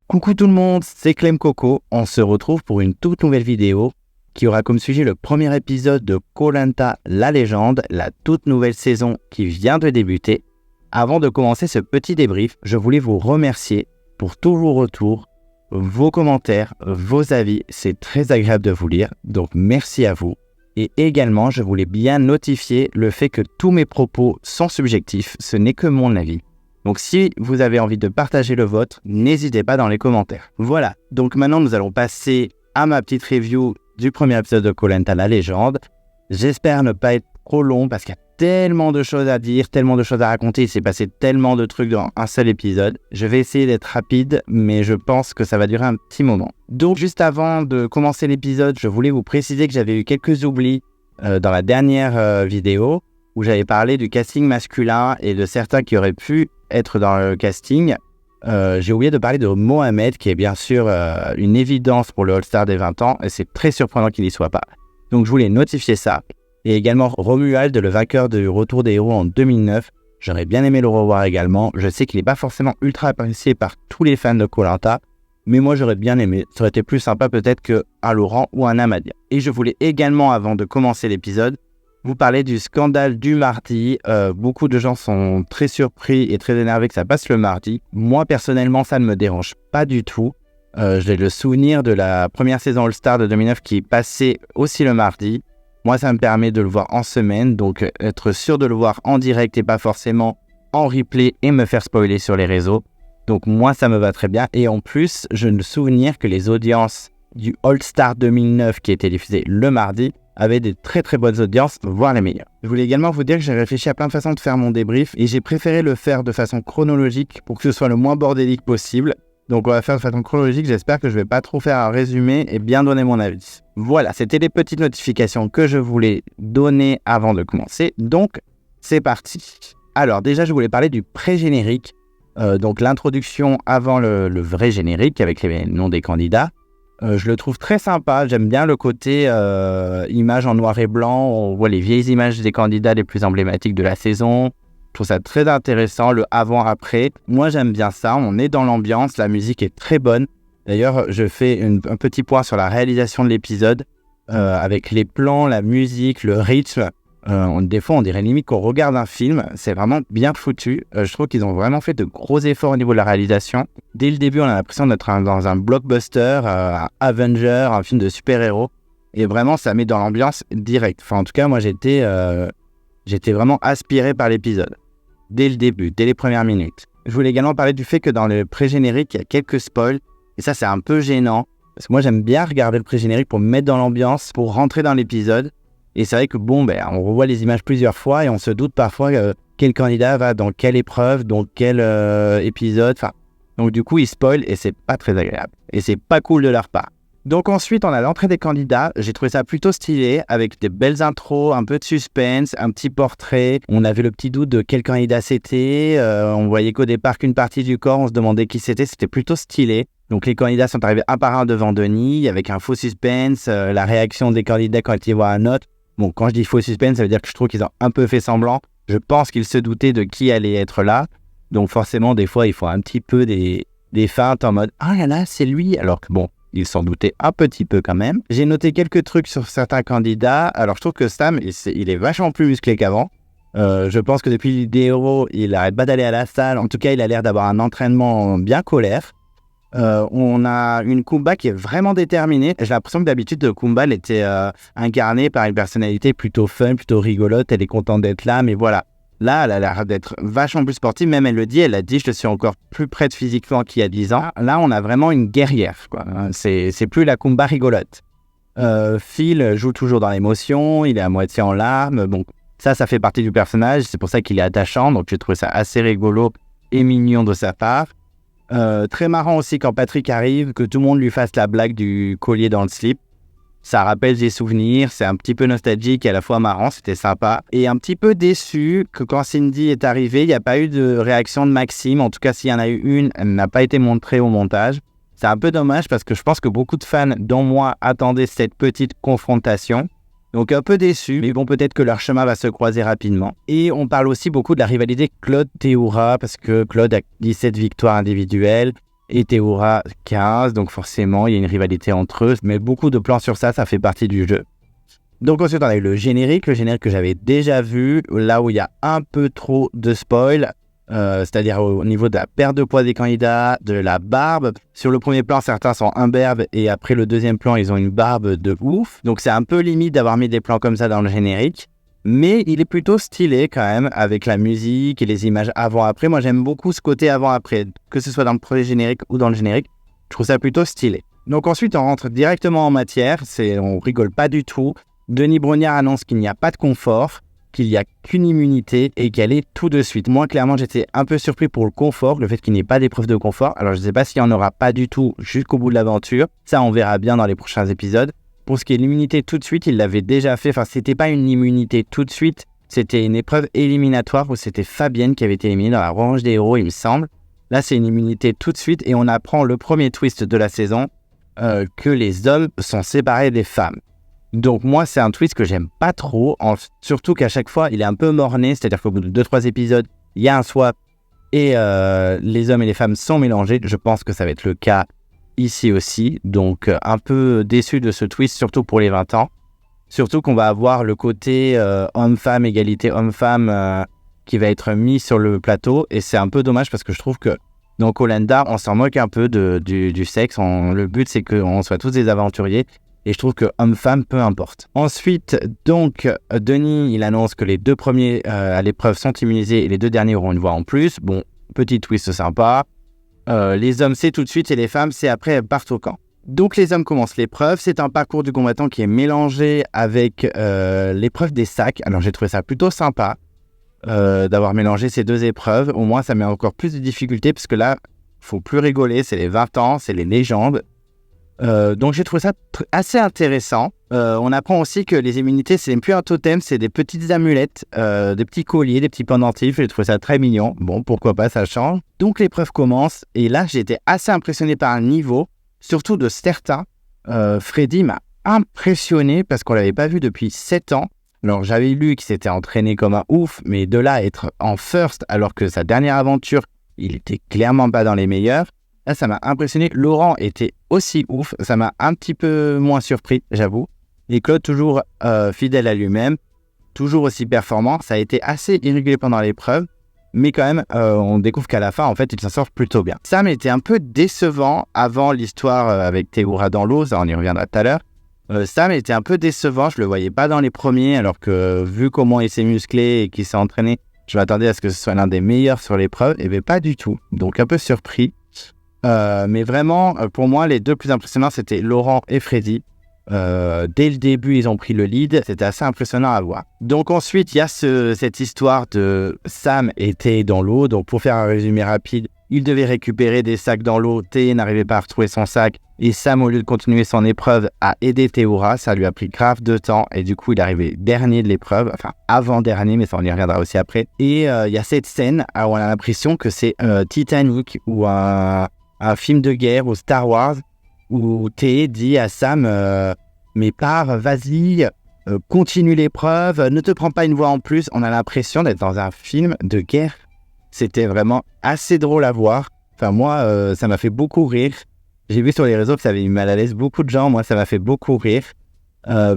Coucou tout le monde, c'est Clem Coco. On se retrouve pour une toute nouvelle vidéo qui aura comme sujet le premier épisode de Koh Lanta, la légende, la toute nouvelle saison qui vient de débuter. Avant de commencer ce petit débrief, je voulais vous remercier pour tous vos retours, vos commentaires, vos avis. C'est très agréable de vous lire, donc merci à vous. Et également, je voulais bien notifier le fait que tous mes propos sont subjectifs, ce n'est que mon avis. Donc si vous avez envie de partager le vôtre, n'hésitez pas dans les commentaires. Voilà, donc maintenant nous allons passer à ma petite review du premier épisode de Koh Lanta, la légende. J'espère ne pas être trop long parce qu'il y a tellement de choses à dire, tellement de choses à raconter. Il s'est passé tellement de trucs dans un seul épisode. Je vais essayer d'être rapide, mais je pense que ça va durer un petit moment. Donc juste avant de commencer l'épisode, je voulais vous préciser que j'avais eu quelques oublis dans la dernière vidéo où j'avais parlé du casting masculin et de certains qui auraient pu être dans le casting. J'ai oublié de parler de Mohamed, qui est bien sûr une évidence pour le All-Star des 20 ans, et c'est très surprenant qu'il n'y soit pas. Donc je voulais notifier ça. Et également Romuald, le vainqueur du Retour des héros en 2009. J'aurais bien aimé le revoir également. Je sais qu'il n'est pas forcément ultra apprécié par tous les fans de Koh Lanta, mais moi j'aurais bien aimé. Ça aurait été plus sympa peut-être qu'un Laurent ou un Amadia. Et je voulais également, avant de commencer l'épisode, vous parlez du scandale du mardi. Beaucoup de gens sont très surpris et très énervés que ça passe le mardi. Moi, personnellement, ça ne me dérange pas du tout. J'ai le souvenir de la première saison All-Star de 2009 qui passait aussi le mardi. Moi, ça me permet de le voir en semaine, donc être sûr de le voir en direct et pas forcément en replay et me faire spoiler sur les réseaux. Donc moi, ça me va très bien. Et en plus, j'ai le souvenir que les audiences du All-Star 2009 qui était diffusé le mardi avaient des très très bonnes audiences, voire les meilleures. Je voulais également vous dire que j'ai réfléchi à plein de façons de faire mon débrief et j'ai préféré le faire de façon chronologique pour que ce soit le moins bordélique possible. Donc on va faire de façon chronologique, j'espère que je ne vais pas trop faire un résumé et bien donner mon avis. Voilà, c'était les petites notifications que je voulais donner avant de commencer, donc c'est parti. Alors déjà je voulais parler du pré-générique, donc l'introduction avant le vrai générique avec les noms des candidats. Je le trouve très sympa, j'aime bien le côté image en noir et blanc, on voit les vieilles images des candidats les plus emblématiques de la saison. Je trouve ça très intéressant, le avant-après. Moi j'aime bien ça, on est dans l'ambiance, la musique est très bonne. D'ailleurs je fais un petit point sur la réalisation de l'épisode, avec les plans, la musique, le rythme. Des fois on dirait limite qu'on regarde un film, c'est vraiment bien foutu. Je trouve qu'ils ont vraiment fait de gros efforts au niveau de la réalisation. Dès le début on a l'impression d'être dans un blockbuster, un Avenger, un film de super-héros, et vraiment ça met dans l'ambiance direct. Enfin en tout cas moi j'étais vraiment aspiré par l'épisode, dès le début, dès les premières minutes. Je voulais également parler du fait que dans le pré-générique il y a quelques spoils, et ça c'est un peu gênant, parce que moi j'aime bien regarder le pré-générique pour me mettre dans l'ambiance, pour rentrer dans l'épisode. Et c'est vrai que on revoit les images plusieurs fois et on se doute parfois quel candidat va dans quelle épreuve, dans quel épisode. Donc du coup, ils spoilent et c'est pas très agréable. Et c'est pas cool de leur part. Donc ensuite, on a l'entrée des candidats. J'ai trouvé ça plutôt stylé, avec des belles intros, un peu de suspense, un petit portrait. On avait le petit doute de quel candidat c'était. On voyait qu'au départ qu'une partie du corps, on se demandait qui c'était. C'était plutôt stylé. Donc les candidats sont arrivés un par un devant Denis, avec un faux suspense, la réaction des candidats quand ils voient un autre. Bon, quand je dis faux suspense, ça veut dire que je trouve qu'ils ont un peu fait semblant. Je pense qu'ils se doutaient de qui allait être là. Donc forcément, des fois, il faut un petit peu des feintes en mode « Ah là, c'est lui !» Alors que bon, ils s'en doutaient un petit peu quand même. J'ai noté quelques trucs sur certains candidats. Alors je trouve que Sam, il est vachement plus musclé qu'avant. Je pense que depuis les héros, il n'arrête pas d'aller à la salle. En tout cas, il a l'air d'avoir un entraînement bien colère. On a une Kumba qui est vraiment déterminée. J'ai l'impression que d'habitude Kumba elle était incarnée par une personnalité plutôt fun, plutôt rigolote. Elle est contente d'être là, mais voilà. Là, elle a l'air d'être vachement plus sportive. Même elle a dit, je suis encore plus prête physiquement qu'il y a 10 ans. Là, on a vraiment une guerrière, quoi. C'est plus la Kumba rigolote. Phil joue toujours dans l'émotion. Il est à moitié en larmes. Bon, ça fait partie du personnage. C'est pour ça qu'il est attachant. Donc, j'ai trouvé ça assez rigolo et mignon de sa part. Très marrant aussi quand Patrick arrive, que tout le monde lui fasse la blague du collier dans le slip. Ça rappelle des souvenirs, c'est un petit peu nostalgique et à la fois marrant, c'était sympa. Et un petit peu déçu que quand Cindy est arrivée, il n'y a pas eu de réaction de Maxime. En tout cas, s'il y en a eu une, elle n'a pas été montrée au montage. C'est un peu dommage parce que je pense que beaucoup de fans, dont moi, attendaient cette petite confrontation. Donc un peu déçu, mais bon, peut-être que leur chemin va se croiser rapidement. Et on parle aussi beaucoup de la rivalité Claude-Théoura, parce que Claude a 17 victoires individuelles et Théoura 15, donc forcément il y a une rivalité entre eux, mais beaucoup de plans sur ça, ça fait partie du jeu. Donc ensuite on a eu le générique que j'avais déjà vu, là où il y a un peu trop de spoil, c'est-à-dire au niveau de la perte de poids des candidats, de la barbe. Sur le premier plan, certains sont imberbes et après le deuxième plan, ils ont une barbe de ouf. Donc c'est un peu limite d'avoir mis des plans comme ça dans le générique. Mais il est plutôt stylé quand même avec la musique et les images avant-après. Moi j'aime beaucoup ce côté avant-après, que ce soit dans le premier générique ou dans le générique. Je trouve ça plutôt stylé. Donc ensuite on rentre directement en matière, on rigole pas du tout. Denis Brognard annonce qu'il n'y a pas de confort, qu'il n'y a qu'une immunité et qu'elle est tout de suite. Moi clairement j'étais un peu surpris pour le confort, le fait qu'il n'y ait pas d'épreuve de confort. Alors je ne sais pas s'il n'y en aura pas du tout jusqu'au bout de l'aventure. Ça on verra bien dans les prochains épisodes. Pour ce qui est de l'immunité tout de suite, il l'avait déjà fait. Enfin, c'était pas une immunité tout de suite. C'était une épreuve éliminatoire où c'était Fabienne qui avait été éliminée dans la revanche des héros, il me semble. Là, c'est une immunité tout de suite et on apprend le premier twist de la saison que les hommes sont séparés des femmes. Donc moi, c'est un twist que j'aime pas trop. Surtout qu'à chaque fois, il est un peu morné. C'est-à-dire qu'au bout de 2-3 épisodes, il y a un swap et les hommes et les femmes sont mélangés. Je pense que ça va être le cas ici aussi, donc un peu déçu de ce twist, surtout pour les 20 ans. Surtout qu'on va avoir le côté homme-femme, égalité homme-femme qui va être mis sur le plateau. Et c'est un peu dommage parce que je trouve que dans Koh-Lanta, on s'en moque un peu du sexe. Le but, c'est qu'on soit tous des aventuriers. Et je trouve que homme-femme, peu importe. Ensuite, donc, Denis, il annonce que les 2 premiers à l'épreuve sont immunisés et les 2 derniers auront une voix en plus. Bon, petit twist sympa. Les hommes, c'est tout de suite et les femmes, c'est après, elles partent au camp. Donc les hommes commencent l'épreuve. C'est un parcours du combattant qui est mélangé avec l'épreuve des sacs. Alors j'ai trouvé ça plutôt sympa d'avoir mélangé ces 2 épreuves. Au moins, ça met encore plus de difficultés parce que là, faut plus rigoler. C'est les 20 ans, c'est les légendes. Donc j'ai trouvé ça assez intéressant. On apprend aussi que les immunités, c'est plus un totem, c'est des petites amulettes, des petits colliers, des petits pendentifs. J'ai trouvé ça très mignon. Bon, pourquoi pas, ça change. Donc l'épreuve commence et là, j'ai été assez impressionné par le niveau, surtout de certains. Freddy m'a impressionné parce qu'on l'avait pas vu depuis 7 ans. Alors j'avais lu qu'il s'était entraîné comme un ouf, mais de là à être en first alors que sa dernière aventure, il était clairement pas dans les meilleurs. Là, ça m'a impressionné. Laurent était aussi ouf. Ça m'a un petit peu moins surpris, j'avoue. Et Claude, toujours fidèle à lui-même, toujours aussi performant. Ça a été assez irrégulier pendant l'épreuve. Mais quand même, on découvre qu'à la fin, en fait, il s'en sort plutôt bien. Sam était un peu décevant avant l'histoire avec Théoura dans l'eau. Ça, on y reviendra tout à l'heure. Sam était un peu décevant. Je le voyais pas dans les premiers. Alors que, vu comment il s'est musclé et qu'il s'est entraîné, je m'attendais à ce que ce soit l'un des meilleurs sur l'épreuve. Et bien, pas du tout. Donc, un peu surpris. Mais vraiment, pour moi, les 2 plus impressionnants, c'était Laurent et Freddy. Dès le début, ils ont pris le lead. C'était assez impressionnant à voir. Donc ensuite, il y a cette histoire de Sam était dans l'eau. Donc pour faire un résumé rapide, il devait récupérer des sacs dans l'eau. Thé n'arrivait pas à retrouver son sac. Et Sam, au lieu de continuer son épreuve, a aidé Théoura. Ça lui a pris grave de temps. Et du coup, il est arrivé dernier de l'épreuve. Enfin, avant-dernier, mais ça, on y reviendra aussi après. Et il y a cette scène où on a l'impression que c'est Titanic ou un film de guerre ou Star Wars où Thé dit à Sam mais pars, vas-y, continue l'épreuve, ne te prends pas une voix en plus. On a l'impression d'être dans un film de guerre. C'était vraiment assez drôle à voir. Enfin moi, ça m'a fait beaucoup rire. J'ai vu sur les réseaux que ça avait mis mal à l'aise beaucoup de gens. Moi, ça m'a fait beaucoup rire.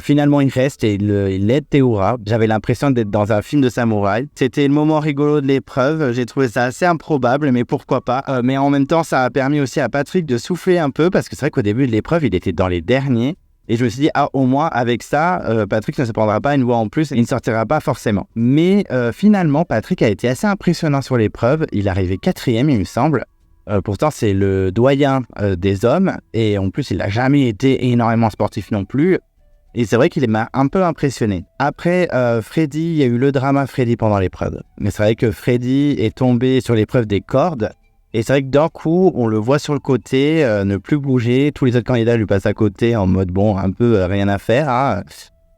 Finalement, il reste et il aide Théoura. J'avais l'impression d'être dans un film de samouraï. C'était le moment rigolo de l'épreuve. J'ai trouvé ça assez improbable, mais pourquoi pas. Mais en même temps, ça a permis aussi à Patrick de souffler un peu, parce que c'est vrai qu'au début de l'épreuve, il était dans les derniers. Et je me suis dit, au moins, avec ça, Patrick ne se prendra pas une voix en plus et il ne sortira pas forcément. Mais finalement, Patrick a été assez impressionnant sur l'épreuve. Il est arrivé 4e, il me semble. Pourtant, c'est le doyen des hommes. Et en plus, il n'a jamais été énormément sportif non plus. Et c'est vrai qu'il m'a un peu impressionné. Après, Freddy, il y a eu le drama Freddy pendant l'épreuve. Mais c'est vrai que Freddy est tombé sur l'épreuve des cordes. Et c'est vrai que d'un coup, on le voit sur le côté, ne plus bouger. Tous les autres candidats lui passent à côté en mode bon, un peu rien à faire. Hein.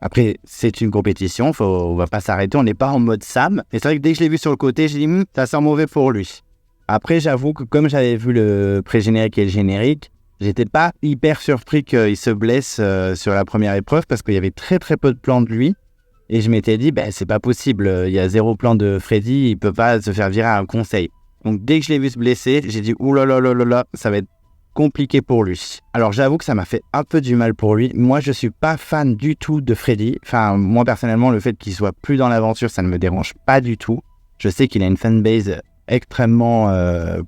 Après, c'est une compétition, on va pas s'arrêter. On n'est pas en mode Sam. Et c'est vrai que dès que je l'ai vu sur le côté, j'ai dit ça sent mauvais pour lui. Après, j'avoue que comme j'avais vu le pré-générique et le générique, j'étais pas hyper surpris qu'il se blesse sur la première épreuve parce qu'il y avait très très peu de plans de lui. Et je m'étais dit, c'est pas possible, il y a 0 plan de Freddy, il peut pas se faire virer à un conseil. Donc dès que je l'ai vu se blesser, j'ai dit, oulala, ça va être compliqué pour lui. Alors j'avoue que ça m'a fait un peu du mal pour lui. Moi, je suis pas fan du tout de Freddy. Enfin, moi personnellement, le fait qu'il soit plus dans l'aventure, ça ne me dérange pas du tout. Je sais qu'il a une fanbase extrêmement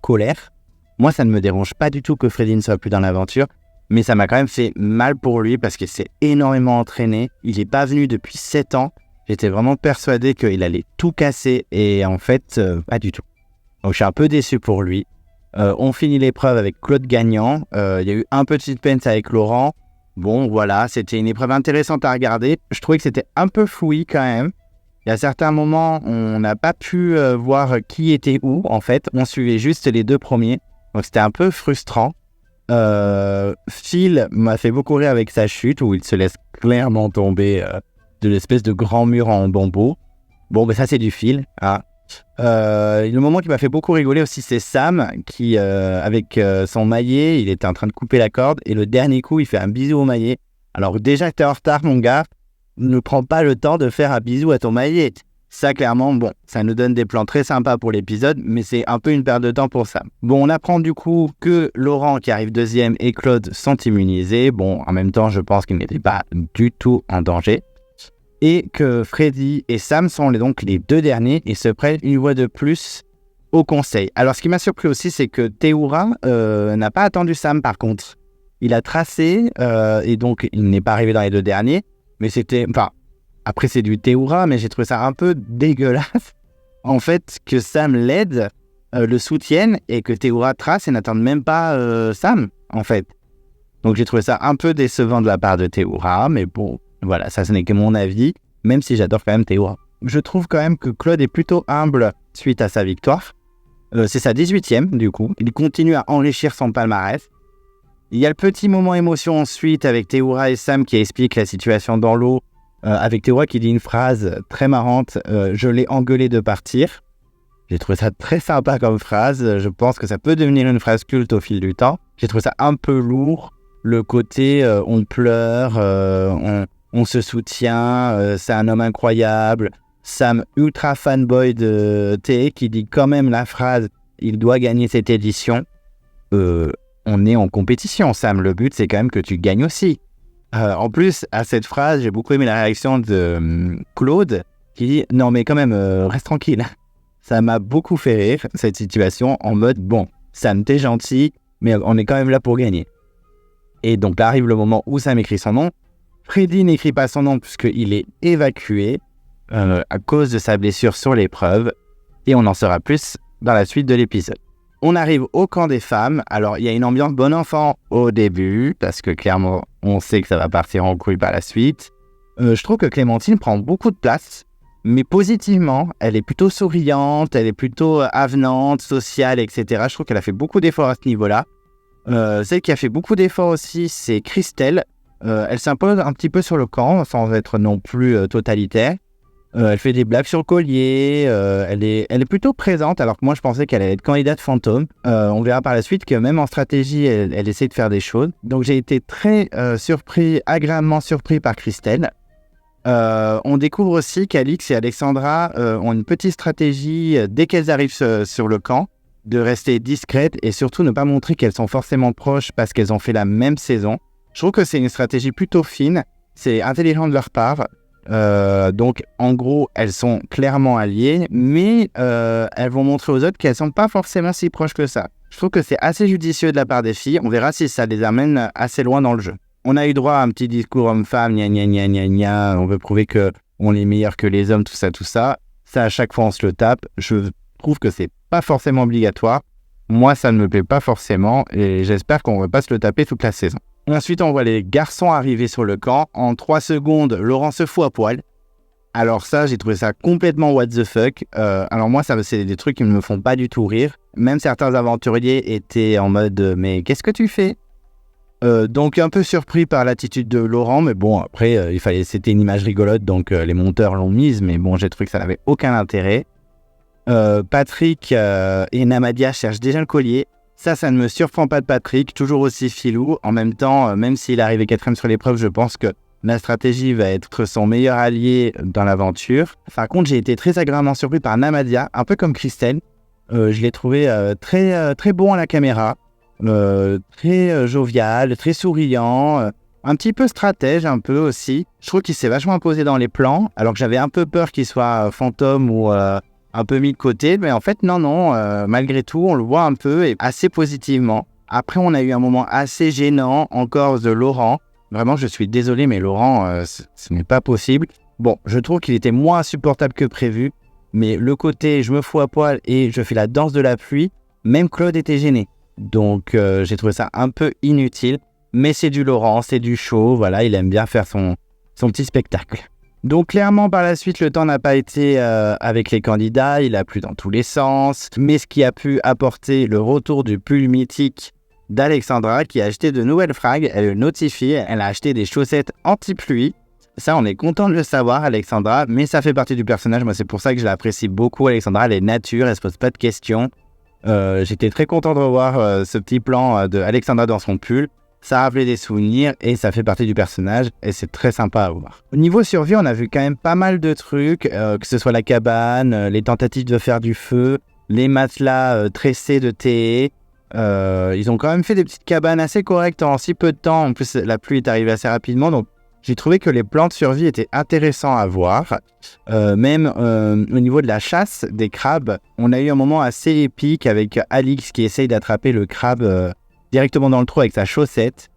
colère. Moi, ça ne me dérange pas du tout que Freddy ne soit plus dans l'aventure. Mais ça m'a quand même fait mal pour lui parce qu'il s'est énormément entraîné. Il n'est pas venu depuis 7 ans. J'étais vraiment persuadé qu'il allait tout casser et en fait, pas du tout. Donc je suis un peu déçu pour lui. On finit l'épreuve avec Claude gagnant. Il y a eu un peu de suspense avec Laurent. Bon, voilà, c'était une épreuve intéressante à regarder. Je trouvais que c'était un peu fouillis quand même. Il y a certains moments, on n'a pas pu voir qui était où en fait. On suivait juste les 2 premiers. Donc c'était un peu frustrant. Phil m'a fait beaucoup rire avec sa chute où il se laisse clairement tomber de l'espèce de grand mur en bambou. Bon, ça c'est du Phil. Hein. Le moment qui m'a fait beaucoup rigoler aussi, c'est Sam qui, avec son maillet, il était en train de couper la corde et le dernier coup, il fait un bisou au maillet. Alors déjà que t'es en retard, mon gars, ne prends pas le temps de faire un bisou à ton maillet. Ça, clairement, ça nous donne des plans très sympas pour l'épisode, mais c'est un peu une perte de temps pour Sam. Bon, on apprend du coup que Laurent, qui arrive deuxième, et Claude sont immunisés. Bon, en même temps, je pense qu'ils n'étaient pas du tout en danger. Et que Freddy et Sam sont donc les 2 derniers et se prennent une voix de plus au conseil. Alors, ce qui m'a surpris aussi, c'est que Théoura n'a pas attendu Sam, par contre. Il a tracé, et donc il n'est pas arrivé dans les 2 derniers, mais c'était... Après, c'est du Théoura, mais j'ai trouvé ça un peu dégueulasse. En fait, que Sam l'aide, le soutienne, et que Théoura trace et n'attende même pas Sam, en fait. Donc, j'ai trouvé ça un peu décevant de la part de Théoura, mais bon, voilà, ça, ce n'est que mon avis, même si j'adore quand même Théoura. Je trouve quand même que Claude est plutôt humble suite à sa victoire. C'est sa 18e, du coup. Il continue à enrichir son palmarès. Il y a le petit moment émotion ensuite avec Théoura et Sam qui expliquent la situation dans l'eau. Avec Théoura qui dit une phrase très marrante, je l'ai engueulé de partir. J'ai trouvé ça très sympa comme phrase, je pense que ça peut devenir une phrase culte au fil du temps. J'ai trouvé ça un peu lourd, le côté on pleure, on se soutient, c'est un homme incroyable. Sam, ultra fanboy de Thé, qui dit quand même la phrase il doit gagner cette édition. On est en compétition, Sam, le but c'est quand même que tu gagnes aussi. En plus, à cette phrase, j'ai beaucoup aimé la réaction de Claude qui dit « Non mais quand même, reste tranquille ». Ça m'a beaucoup fait rire, cette situation, en mode « Bon, Sam, t'es gentil, mais on est quand même là pour gagner ». Et donc là arrive le moment où Sam écrit son nom. Freddy n'écrit pas son nom puisqu'il est évacué à cause de sa blessure sur l'épreuve. Et on en saura plus dans la suite de l'épisode. On arrive au camp des femmes. Alors, il y a une ambiance bon enfant au début, parce que clairement, on sait que ça va partir en couille par la suite. Je trouve que Clémentine prend beaucoup de place, mais positivement. Elle est plutôt souriante, elle est plutôt avenante, sociale, etc. Je trouve qu'elle a fait beaucoup d'efforts à ce niveau-là. Celle qui a fait beaucoup d'efforts aussi, c'est Christelle. Elle s'impose un petit peu sur le camp, sans être non plus totalitaire. Elle fait des blagues sur le collier, elle est plutôt présente, alors que moi je pensais qu'elle allait être candidate fantôme. On verra par la suite que même en stratégie, elle essaie de faire des choses. Donc j'ai été très agréablement surpris par Christelle. On découvre aussi qu'Alix et Alexandra ont une petite stratégie dès qu'elles arrivent sur le camp, de rester discrètes et surtout ne pas montrer qu'elles sont forcément proches parce qu'elles ont fait la même saison. Je trouve que c'est une stratégie plutôt fine, c'est intelligent de leur part. Donc en gros elles sont clairement alliées, mais elles vont montrer aux autres qu'elles sont pas forcément si proches que ça. Je trouve que c'est assez judicieux de la part des filles. On verra si ça les amène assez loin dans le jeu. On a eu droit à un petit discours homme-femme, gna gna gna gna gna, on veut prouver que on est meilleur que les hommes, tout ça. Ça à chaque fois on se le tape. Je trouve que c'est pas forcément obligatoire. Moi ça ne me plaît pas forcément et j'espère qu'on va pas se le taper toute la saison. Ensuite, on voit les garçons arriver sur le camp. En 3 secondes, Laurent se fout à poil. Alors ça, j'ai trouvé ça complètement what the fuck. Alors moi, ça, c'est des trucs qui ne me font pas du tout rire. Même certains aventuriers étaient en mode « Mais qu'est-ce que tu fais ?» Donc un peu surpris par l'attitude de Laurent, mais bon, après, c'était une image rigolote, donc les monteurs l'ont mise, mais bon, j'ai trouvé que ça n'avait aucun intérêt. Patrick et Namadia cherchent déjà le collier. Ça ne me surprend pas de Patrick, toujours aussi filou. En même temps, même s'il est arrivé 4e sur l'épreuve, je pense que la stratégie va être son meilleur allié dans l'aventure. Par contre, j'ai été très agréablement surpris par Namadia, un peu comme Christelle. Je l'ai trouvé très bon à la caméra, très jovial, très souriant, un petit peu stratège un peu aussi. Je trouve qu'il s'est vachement imposé dans les plans, alors que j'avais un peu peur qu'il soit fantôme ou un peu mis de côté. Mais en fait, non, malgré tout, on le voit un peu et assez positivement. Après, on a eu un moment assez gênant encore de Laurent. Vraiment, je suis désolé, mais Laurent, ce n'est pas possible. Bon, je trouve qu'il était moins insupportable que prévu, mais le côté je me fous à poil et je fais la danse de la pluie, même Claude était gêné. Donc, j'ai trouvé ça un peu inutile, mais c'est du Laurent, c'est du show, voilà, il aime bien faire son petit spectacle. Donc, clairement, par la suite, le temps n'a pas été avec les candidats, il a plu dans tous les sens, mais ce qui a pu apporter le retour du pull mythique d'Alexandra qui a acheté de nouvelles frags, elle le notifie, elle a acheté des chaussettes anti-pluie. Ça, on est content de le savoir, Alexandra, mais ça fait partie du personnage. Moi, c'est pour ça que je l'apprécie beaucoup, Alexandra. Elle est nature, elle se pose pas de questions. J'étais très content de revoir ce petit plan de Alexandra dans son pull. Ça a rappelé des souvenirs et ça fait partie du personnage et c'est très sympa à voir. Au niveau survie, on a vu quand même pas mal de trucs, que ce soit la cabane, les tentatives de faire du feu, les matelas tressés de thé. Ils ont quand même fait des petites cabanes assez correctes en si peu de temps. En plus, la pluie est arrivée assez rapidement, donc j'ai trouvé que les plans de survie étaient intéressants à voir. Même au niveau de la chasse des crabes, on a eu un moment assez épique avec Alix qui essaye d'attraper le crabe directement dans le trou avec sa chaussette.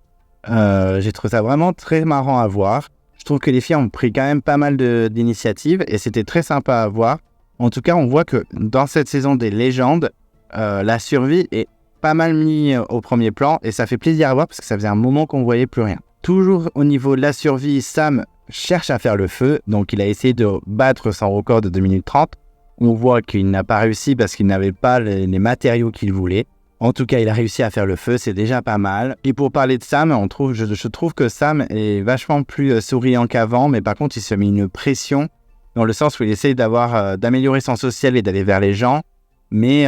J'ai trouvé ça vraiment très marrant à voir. Je trouve que les filles ont pris quand même pas mal d'initiatives et c'était très sympa à voir. En tout cas, on voit que dans cette saison des légendes, la survie est pas mal mis au premier plan et ça fait plaisir à voir parce que ça faisait un moment qu'on voyait plus rien. Toujours au niveau de la survie, Sam cherche à faire le feu, donc il a essayé de battre son record de 2 minutes 30. On voit qu'il n'a pas réussi parce qu'il n'avait pas les matériaux qu'il voulait. En tout cas, il a réussi à faire le feu, c'est déjà pas mal. Et pour parler de Sam, je trouve que Sam est vachement plus souriant qu'avant, mais par contre, il se met une pression dans le sens où il essaye d'améliorer son social et d'aller vers les gens, mais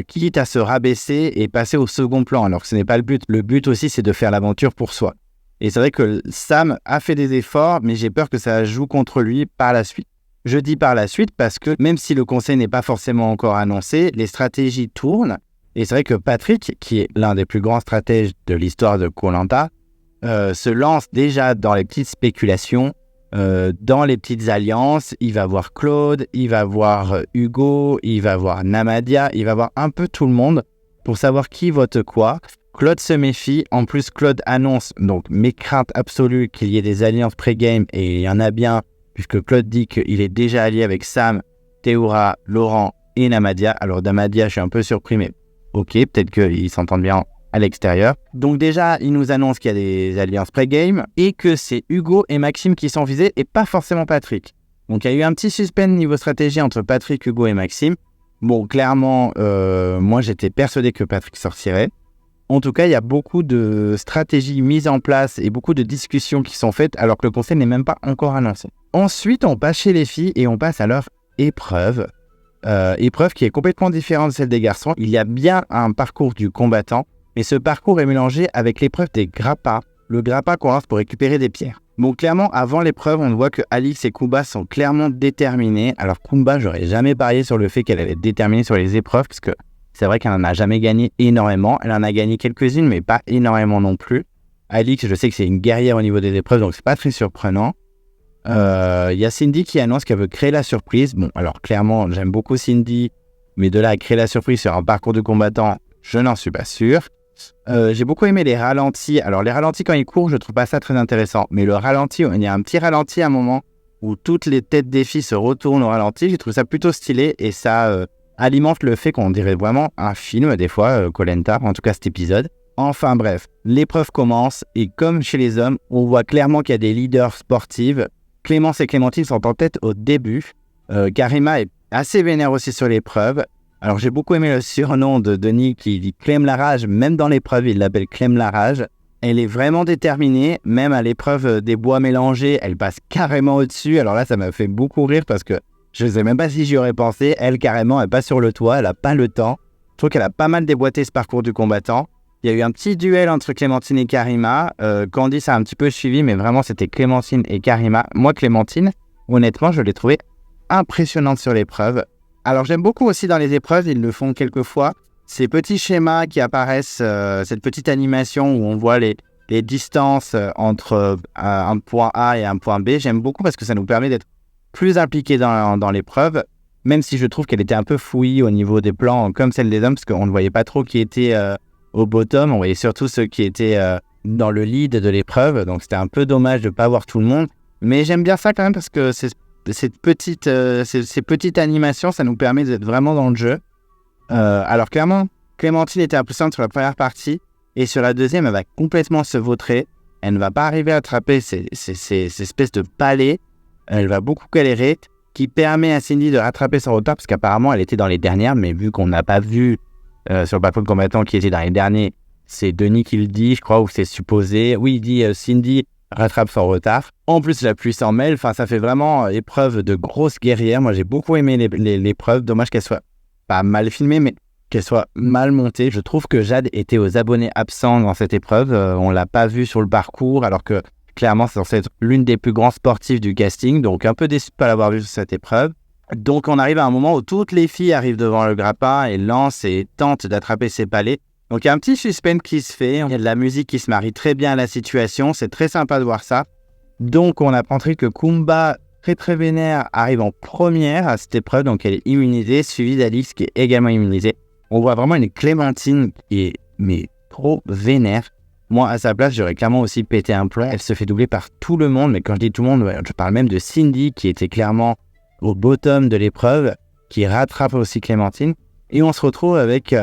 quitte à se rabaisser et passer au second plan, alors que ce n'est pas le but. Le but aussi, c'est de faire l'aventure pour soi. Et c'est vrai que Sam a fait des efforts, mais j'ai peur que ça joue contre lui par la suite. Je dis par la suite parce que même si le conseil n'est pas forcément encore annoncé, les stratégies tournent. Et c'est vrai que Patrick, qui est l'un des plus grands stratèges de l'histoire de Koh-Lanta, se lance déjà dans les petites spéculations, dans les petites alliances. Il va voir Claude, il va voir Hugo, il va voir Namadia, il va voir un peu tout le monde pour savoir qui vote quoi. Claude se méfie. En plus, Claude annonce, donc mes craintes absolues, qu'il y ait des alliances pré-game, et il y en a bien, puisque Claude dit qu'il est déjà allié avec Sam, Théoura, Laurent et Namadia. Alors Namadia, je suis un peu surpris, mais ok, peut-être qu'ils s'entendent bien à l'extérieur. Donc déjà, il nous annonce qu'il y a des alliances pré-game et que c'est Hugo et Maxime qui sont visés et pas forcément Patrick. Donc il y a eu un petit suspense niveau stratégie entre Patrick, Hugo et Maxime. Bon, clairement, moi j'étais persuadé que Patrick sortirait. En tout cas, il y a beaucoup de stratégies mises en place et beaucoup de discussions qui sont faites alors que le conseil n'est même pas encore annoncé. Ensuite, on passe chez les filles et on passe à leur épreuve. Épreuve qui est complètement différente de celle des garçons. Il y a bien un parcours du combattant, mais ce parcours est mélangé avec l'épreuve des grappas. Le grappa qu'on lance pour récupérer des pierres. Bon, clairement, avant l'épreuve, on voit que Alix et Kumba sont clairement déterminés. Alors Kumba, j'aurais jamais parié sur le fait qu'elle allait être déterminée sur les épreuves, parce que c'est vrai qu'elle n'en a jamais gagné énormément. Elle en a gagné quelques-unes, mais pas énormément non plus. Alix, je sais que c'est une guerrière au niveau des épreuves, donc c'est pas très surprenant. Il y a Cindy qui annonce qu'elle veut créer la surprise. Bon, alors clairement, j'aime beaucoup Cindy, mais de là à créer la surprise sur un parcours de combattant, je n'en suis pas sûr. J'ai beaucoup aimé les ralentis. Alors les ralentis quand ils courent, je trouve pas ça très intéressant. Mais le ralenti, il y a un petit ralenti à un moment où toutes les têtes des filles se retournent au ralenti. J'ai trouvé ça plutôt stylé et ça alimente le fait qu'on dirait vraiment un film des fois, Koh-Lanta, en tout cas cet épisode. Enfin bref, l'épreuve commence et comme chez les hommes, on voit clairement qu'il y a des leaders sportives, Clémence et Clémentine sont en tête au début. Karima est assez vénère aussi sur l'épreuve. Alors j'ai beaucoup aimé le surnom de Denis qui dit Clem la rage, même dans l'épreuve il l'appelle Clem la rage. Elle est vraiment déterminée, même à l'épreuve des bois mélangés, elle passe carrément au-dessus. Alors là ça m'a fait beaucoup rire parce que je ne sais même pas si j'y aurais pensé. Elle carrément, elle passe sur le toit, elle n'a pas le temps. Je trouve qu'elle a pas mal déboîté ce parcours du combattant. Il y a eu un petit duel entre Clémentine et Karima. Candice a un petit peu suivi, mais vraiment c'était Clémentine et Karima. Moi Clémentine, honnêtement je l'ai trouvée impressionnante sur l'épreuve. Alors j'aime beaucoup aussi dans les épreuves, ils le font quelquefois, ces petits schémas qui apparaissent, cette petite animation où on voit les distances entre un point A et un point B. J'aime beaucoup parce que ça nous permet d'être plus impliqués dans l'épreuve, même si je trouve qu'elle était un peu fouillie au niveau des plans, comme celle des hommes, parce qu'on ne voyait pas trop qui était au bottom, on voyait surtout ceux qui étaient dans le lead de l'épreuve, donc c'était un peu dommage de ne pas voir tout le monde. Mais j'aime bien ça quand même parce que ces petites animations, ça nous permet d'être vraiment dans le jeu. Alors clairement, Clémentine était impressionnante sur la première partie et sur la deuxième, elle va complètement se vautrer. Elle ne va pas arriver à attraper ces espèces de palets. Elle va beaucoup galérer, qui permet à Cindy de rattraper son retard parce qu'apparemment, elle était dans les dernières, mais vu qu'on n'a pas vu sur le parcours de combattant qui était dans les derniers, c'est Denis qui le dit, je crois, ou c'est supposé. Oui, il dit Cindy rattrape son retard. En plus, la pluie s'en mêle. Enfin, ça fait vraiment épreuve de grosse guerrière. Moi, j'ai beaucoup aimé l'épreuve. Dommage qu'elle soit pas mal filmée, mais qu'elle soit mal montée. Je trouve que Jade était aux abonnés absents dans cette épreuve. On l'a pas vue sur le parcours, alors que clairement, c'est censé être l'une des plus grandes sportives du casting. Donc, un peu déçu de ne pas l'avoir vue sur cette épreuve. Donc, on arrive à un moment où toutes les filles arrivent devant le grappin et lancent et tentent d'attraper ses palets. Donc, il y a un petit suspense qui se fait. Il y a de la musique qui se marie très bien à la situation. C'est très sympa de voir ça. Donc, on apprend que Kumba, très très vénère, arrive en première à cette épreuve. Donc, elle est immunisée, suivie d'Alix qui est également immunisée. On voit vraiment une Clémentine qui est trop vénère. Moi, à sa place, j'aurais clairement aussi pété un plomb. Elle se fait doubler par tout le monde. Mais quand je dis tout le monde, je parle même de Cindy qui était clairement au bottom de l'épreuve, qui rattrape aussi Clémentine. Et on se retrouve avec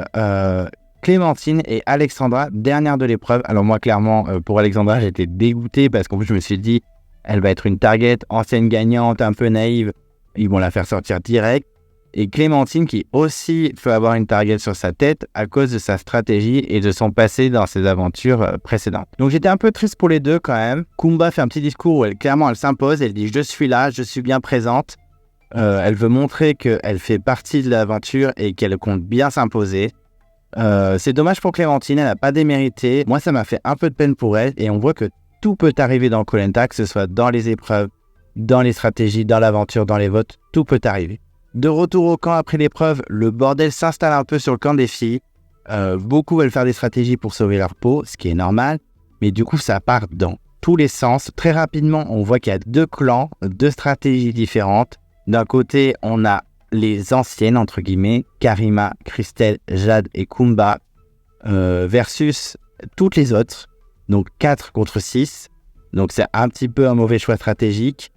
Clémentine et Alexandra, dernière de l'épreuve. Alors moi, clairement, pour Alexandra, j'étais dégoûté parce qu'en plus, je me suis dit, elle va être une target, ancienne gagnante, un peu naïve. Ils vont la faire sortir direct. Et Clémentine qui aussi peut avoir une target sur sa tête à cause de sa stratégie et de son passé dans ses aventures précédentes. Donc j'étais un peu triste pour les deux quand même. Kumba fait un petit discours où clairement elle s'impose, elle dit « je suis là, je suis bien présente ». Elle veut montrer qu'elle fait partie de l'aventure et qu'elle compte bien s'imposer. C'est dommage pour Clémentine, elle n'a pas démérité. Moi, ça m'a fait un peu de peine pour elle. Et on voit que tout peut arriver dans Koh Lanta, que ce soit dans les épreuves, dans les stratégies, dans l'aventure, dans les votes. Tout peut arriver. De retour au camp après l'épreuve, le bordel s'installe un peu sur le camp des filles. Beaucoup veulent faire des stratégies pour sauver leur peau, ce qui est normal. Mais du coup, ça part dans tous les sens. Très rapidement, on voit qu'il y a deux clans, deux stratégies différentes. D'un côté, on a les anciennes, entre guillemets, Karima, Christelle, Jade et Kumba, versus toutes les autres. Donc 4 contre 6. Donc c'est un petit peu un mauvais choix stratégique.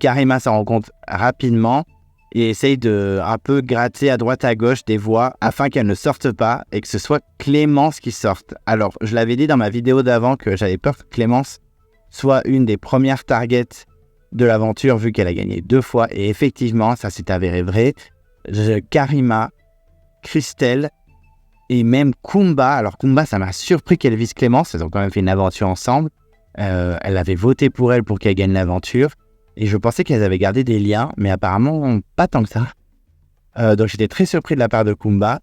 Karima s'en rend compte rapidement et essaye de un peu gratter à droite à gauche des voix afin qu'elles ne sortent pas et que ce soit Clémence qui sorte. Alors, je l'avais dit dans ma vidéo d'avant que j'avais peur que Clémence soit une des premières targets de l'aventure vu qu'elle a gagné 2 fois et effectivement ça s'est avéré vrai. Karima, Christelle et même Kumba. Alors Kumba, ça m'a surpris qu'elle vise Clémence, elles ont quand même fait une aventure ensemble. Elle avait voté pour elle pour qu'elle gagne l'aventure et je pensais qu'elles avaient gardé des liens mais apparemment pas tant que ça. Donc j'étais très surpris de la part de Kumba,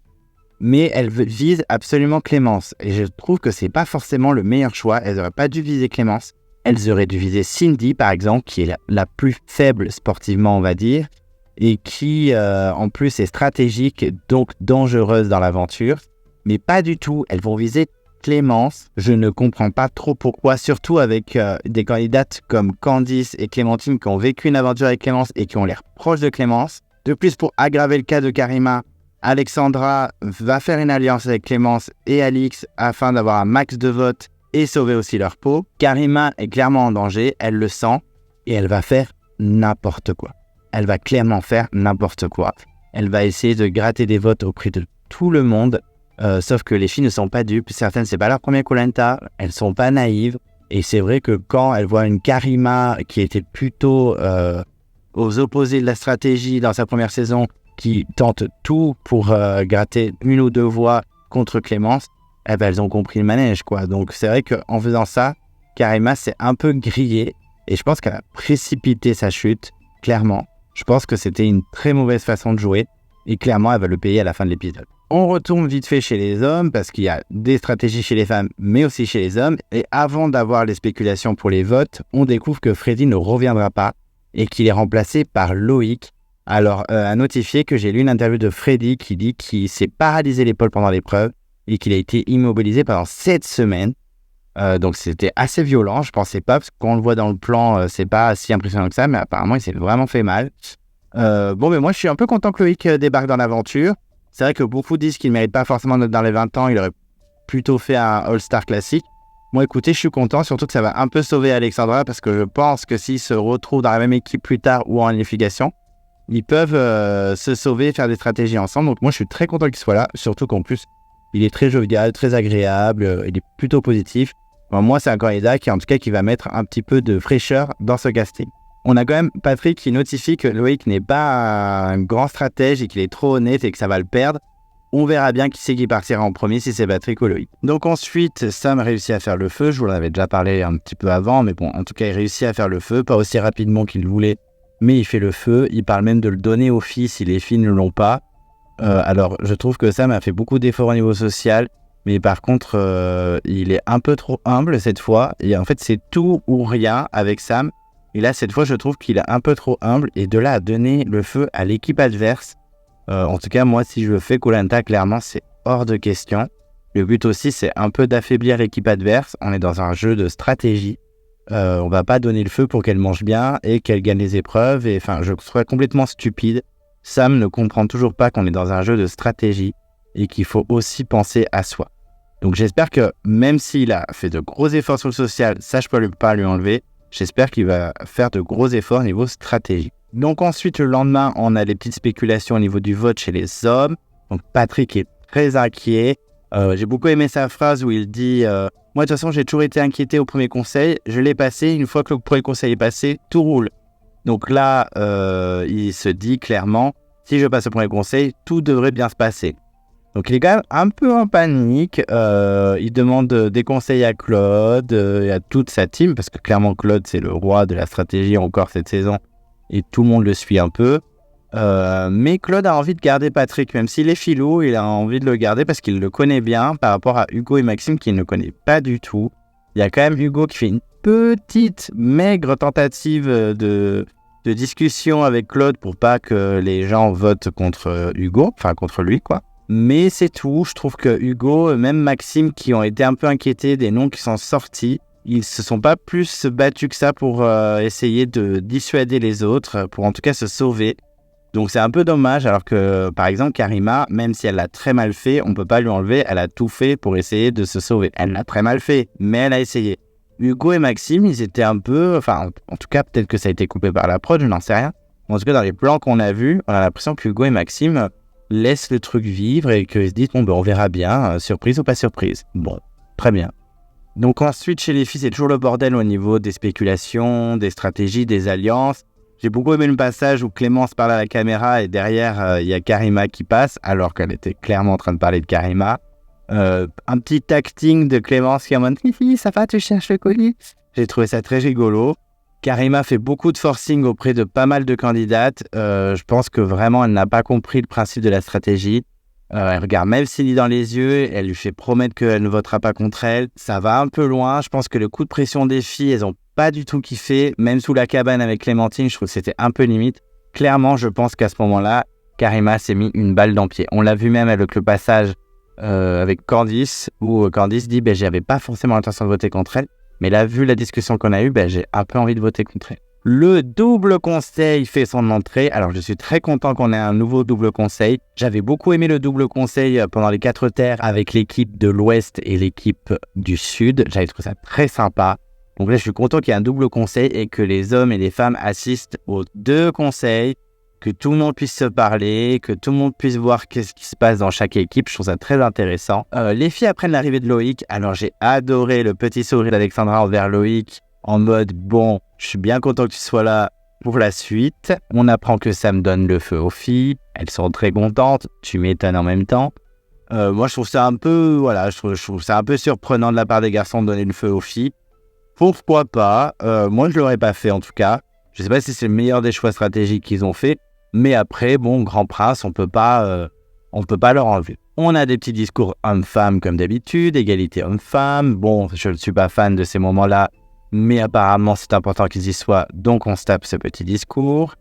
mais elle vise absolument Clémence et je trouve que c'est pas forcément le meilleur choix. Elles n'auraient pas dû viser Clémence. Elles auraient dû viser Cindy, par exemple, qui est la plus faible sportivement, on va dire, et qui, en plus, est stratégique, donc dangereuse dans l'aventure. Mais pas du tout. Elles vont viser Clémence. Je ne comprends pas trop pourquoi, surtout avec des candidates comme Candice et Clémentine qui ont vécu une aventure avec Clémence et qui ont l'air proches de Clémence. De plus, pour aggraver le cas de Karima, Alexandra va faire une alliance avec Clémence et Alix afin d'avoir un max de votes et sauver aussi leur peau. Karima est clairement en danger, elle le sent, et elle va faire n'importe quoi. Elle va clairement faire n'importe quoi. Elle va essayer de gratter des votes auprès de tout le monde, sauf que les filles ne sont pas dupes. Certaines, c'est pas leur premier Koh Lanta, elles sont pas naïves. Et c'est vrai que quand elle voit une Karima qui était plutôt aux opposés de la stratégie dans sa première saison, qui tente tout pour gratter 1 ou 2 voix contre Clémence, eh ben, elles ont compris le manège, quoi. Donc c'est vrai qu'en faisant ça, Karima s'est un peu grillée et je pense qu'elle a précipité sa chute, clairement. Je pense que c'était une très mauvaise façon de jouer et clairement, elle va le payer à la fin de l'épisode. On retourne vite fait chez les hommes parce qu'il y a des stratégies chez les femmes, mais aussi chez les hommes. Et avant d'avoir les spéculations pour les votes, on découvre que Freddy ne reviendra pas et qu'il est remplacé par Loïc. Alors, à notifier que j'ai lu une interview de Freddy qui dit qu'il s'est paralysé l'épaule pendant l'épreuve et qu'il a été immobilisé pendant 7 semaines. Donc c'était assez violent, je pensais pas, parce que quand on le voit dans le plan, c'est pas si impressionnant que ça, mais apparemment il s'est vraiment fait mal. Mais moi je suis un peu content que Loïc débarque dans l'aventure. C'est vrai que beaucoup disent qu'il ne mérite pas forcément d'être dans les 20 ans, il aurait plutôt fait un All-Star classique. Moi écoutez, je suis content, surtout que ça va un peu sauver Alexandra, parce que je pense que s'ils se retrouvent dans la même équipe plus tard ou en unification, ils peuvent se sauver, faire des stratégies ensemble. Donc moi je suis très content qu'il soit là, surtout qu'en plus il est très jovial, très agréable, il est plutôt positif. Bon, moi c'est un candidat qui va mettre un petit peu de fraîcheur dans ce casting. On a quand même Patrick qui notifie que Loïc n'est pas un grand stratège et qu'il est trop honnête et que ça va le perdre. On verra bien qui c'est qui partira en premier, si c'est Patrick ou Loïc. Donc ensuite, Sam réussit à faire le feu. Je vous en avais déjà parlé un petit peu avant, mais bon, en tout cas, il réussit à faire le feu, pas aussi rapidement qu'il voulait, mais il fait le feu. Il parle même de le donner aux filles si les filles ne l'ont pas. Alors, je trouve que Sam a fait beaucoup d'efforts au niveau social, mais par contre, il est un peu trop humble cette fois. Et en fait, c'est tout ou rien avec Sam. Et là, cette fois, je trouve qu'il est un peu trop humble. Et de là à donner le feu à l'équipe adverse, en tout cas, moi, si je fais Koh Lanta, clairement, c'est hors de question. Le but aussi, c'est un peu d'affaiblir l'équipe adverse. On est dans un jeu de stratégie. On va pas donner le feu pour qu'elle mange bien et qu'elle gagne les épreuves. Et enfin, je serais complètement stupide. Sam ne comprend toujours pas qu'on est dans un jeu de stratégie et qu'il faut aussi penser à soi. Donc j'espère que même s'il a fait de gros efforts sur le social, ça je peux pas lui enlever, j'espère qu'il va faire de gros efforts au niveau stratégie. Donc ensuite le lendemain, on a les petites spéculations au niveau du vote chez les hommes. Donc Patrick est très inquiet. J'ai beaucoup aimé sa phrase où il dit moi de toute façon j'ai toujours été inquiété au premier conseil, je l'ai passé, une fois que le premier conseil est passé, tout roule. Donc là, il se dit clairement, si je passe au premier conseil, tout devrait bien se passer. Donc il est quand même un peu en panique, il demande des conseils à Claude et à toute sa team, parce que clairement Claude c'est le roi de la stratégie encore cette saison, et tout le monde le suit un peu. Mais Claude a envie de garder Patrick, même s'il est filou, il a envie de le garder parce qu'il le connaît bien par rapport à Hugo et Maxime qu'il ne connaît pas du tout. Il y a quand même Hugo qui fait une petite maigre tentative de discussion avec Claude pour pas que les gens votent contre Hugo, enfin contre lui quoi. Mais c'est tout, je trouve que Hugo, même Maxime qui ont été un peu inquiétés des noms qui sont sortis, ils se sont pas plus battus que ça pour essayer de dissuader les autres, pour en tout cas se sauver. Donc c'est un peu dommage, alors que par exemple Karima, même si elle l'a très mal fait, on peut pas lui enlever, elle a tout fait pour essayer de se sauver. Elle l'a très mal fait, mais elle a essayé. Hugo et Maxime, ils étaient un peu, enfin en tout cas peut-être que ça a été coupé par la prod, je n'en sais rien. En tout cas dans les plans qu'on a vus, on a l'impression que Hugo et Maxime laissent le truc vivre et qu'ils se disent bon ben on verra bien, surprise ou pas surprise. Bon, très bien. Donc ensuite chez les filles c'est toujours le bordel au niveau des spéculations, des stratégies, des alliances. J'ai beaucoup aimé le passage où Clémence parle à la caméra et derrière il y a Karima qui passe alors qu'elle était clairement en train de parler de Karima. Un petit acting de Clémence qui est en mode « ça va, tu cherches le colis ?» J'ai trouvé ça très rigolo. Karima fait beaucoup de forcing auprès de pas mal de candidates. Je pense que vraiment, elle n'a pas compris le principe de la stratégie. Elle regarde même Cindy dans les yeux, elle lui fait promettre qu'elle ne votera pas contre elle. Ça va un peu loin. Je pense que le coup de pression des filles, elles n'ont pas du tout kiffé. Même sous la cabane avec Clémentine, je trouve que c'était un peu limite. Clairement, je pense qu'à ce moment-là, Karima s'est mis une balle dans le pied. On l'a vu même avec le passage avec Candice, où Candice dit j'avais pas forcément l'intention de voter contre elle, mais là vu la discussion qu'on a eue, j'ai un peu envie de voter contre elle. Le double conseil fait son entrée. Alors je suis très content qu'on ait un nouveau double conseil. J'avais beaucoup aimé le double conseil pendant les 4 terres avec l'équipe de l'Ouest et l'équipe du Sud. J'avais trouvé ça très sympa. Donc là je suis content qu'il y ait un double conseil et que les hommes et les femmes assistent aux 2 conseils, que tout le monde puisse se parler, que tout le monde puisse voir qu'est-ce qui se passe dans chaque équipe. Je trouve ça très intéressant. Les filles apprennent l'arrivée de Loïc. Alors, j'ai adoré le petit sourire d'Alexandra envers Loïc en mode, bon, je suis bien content que tu sois là pour la suite. On apprend que Sam donne le feu aux filles. Elles sont très contentes. Tu m'étonnes en même temps. Moi, je trouve ça un peu, voilà, je trouve ça un peu surprenant de la part des garçons de donner le feu aux filles. Pourquoi pas? Moi, je l'aurais pas fait en tout cas. Je sais pas si c'est le meilleur des choix stratégiques qu'ils ont fait. Mais après, bon, Grand Prince, on peut pas leur enlever. On a des petits discours hommes-femmes comme d'habitude, égalité hommes-femmes. Bon, je ne suis pas fan de ces moments-là, mais apparemment, c'est important qu'ils y soient, donc on se tape ce petit discours.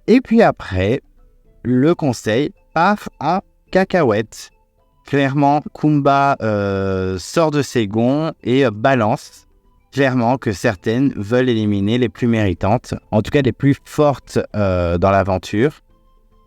Et puis après, le conseil part en cacahuète. Clairement, Kumba sort de ses gonds et balance clairement que certaines veulent éliminer les plus méritantes, en tout cas les plus fortes dans l'aventure.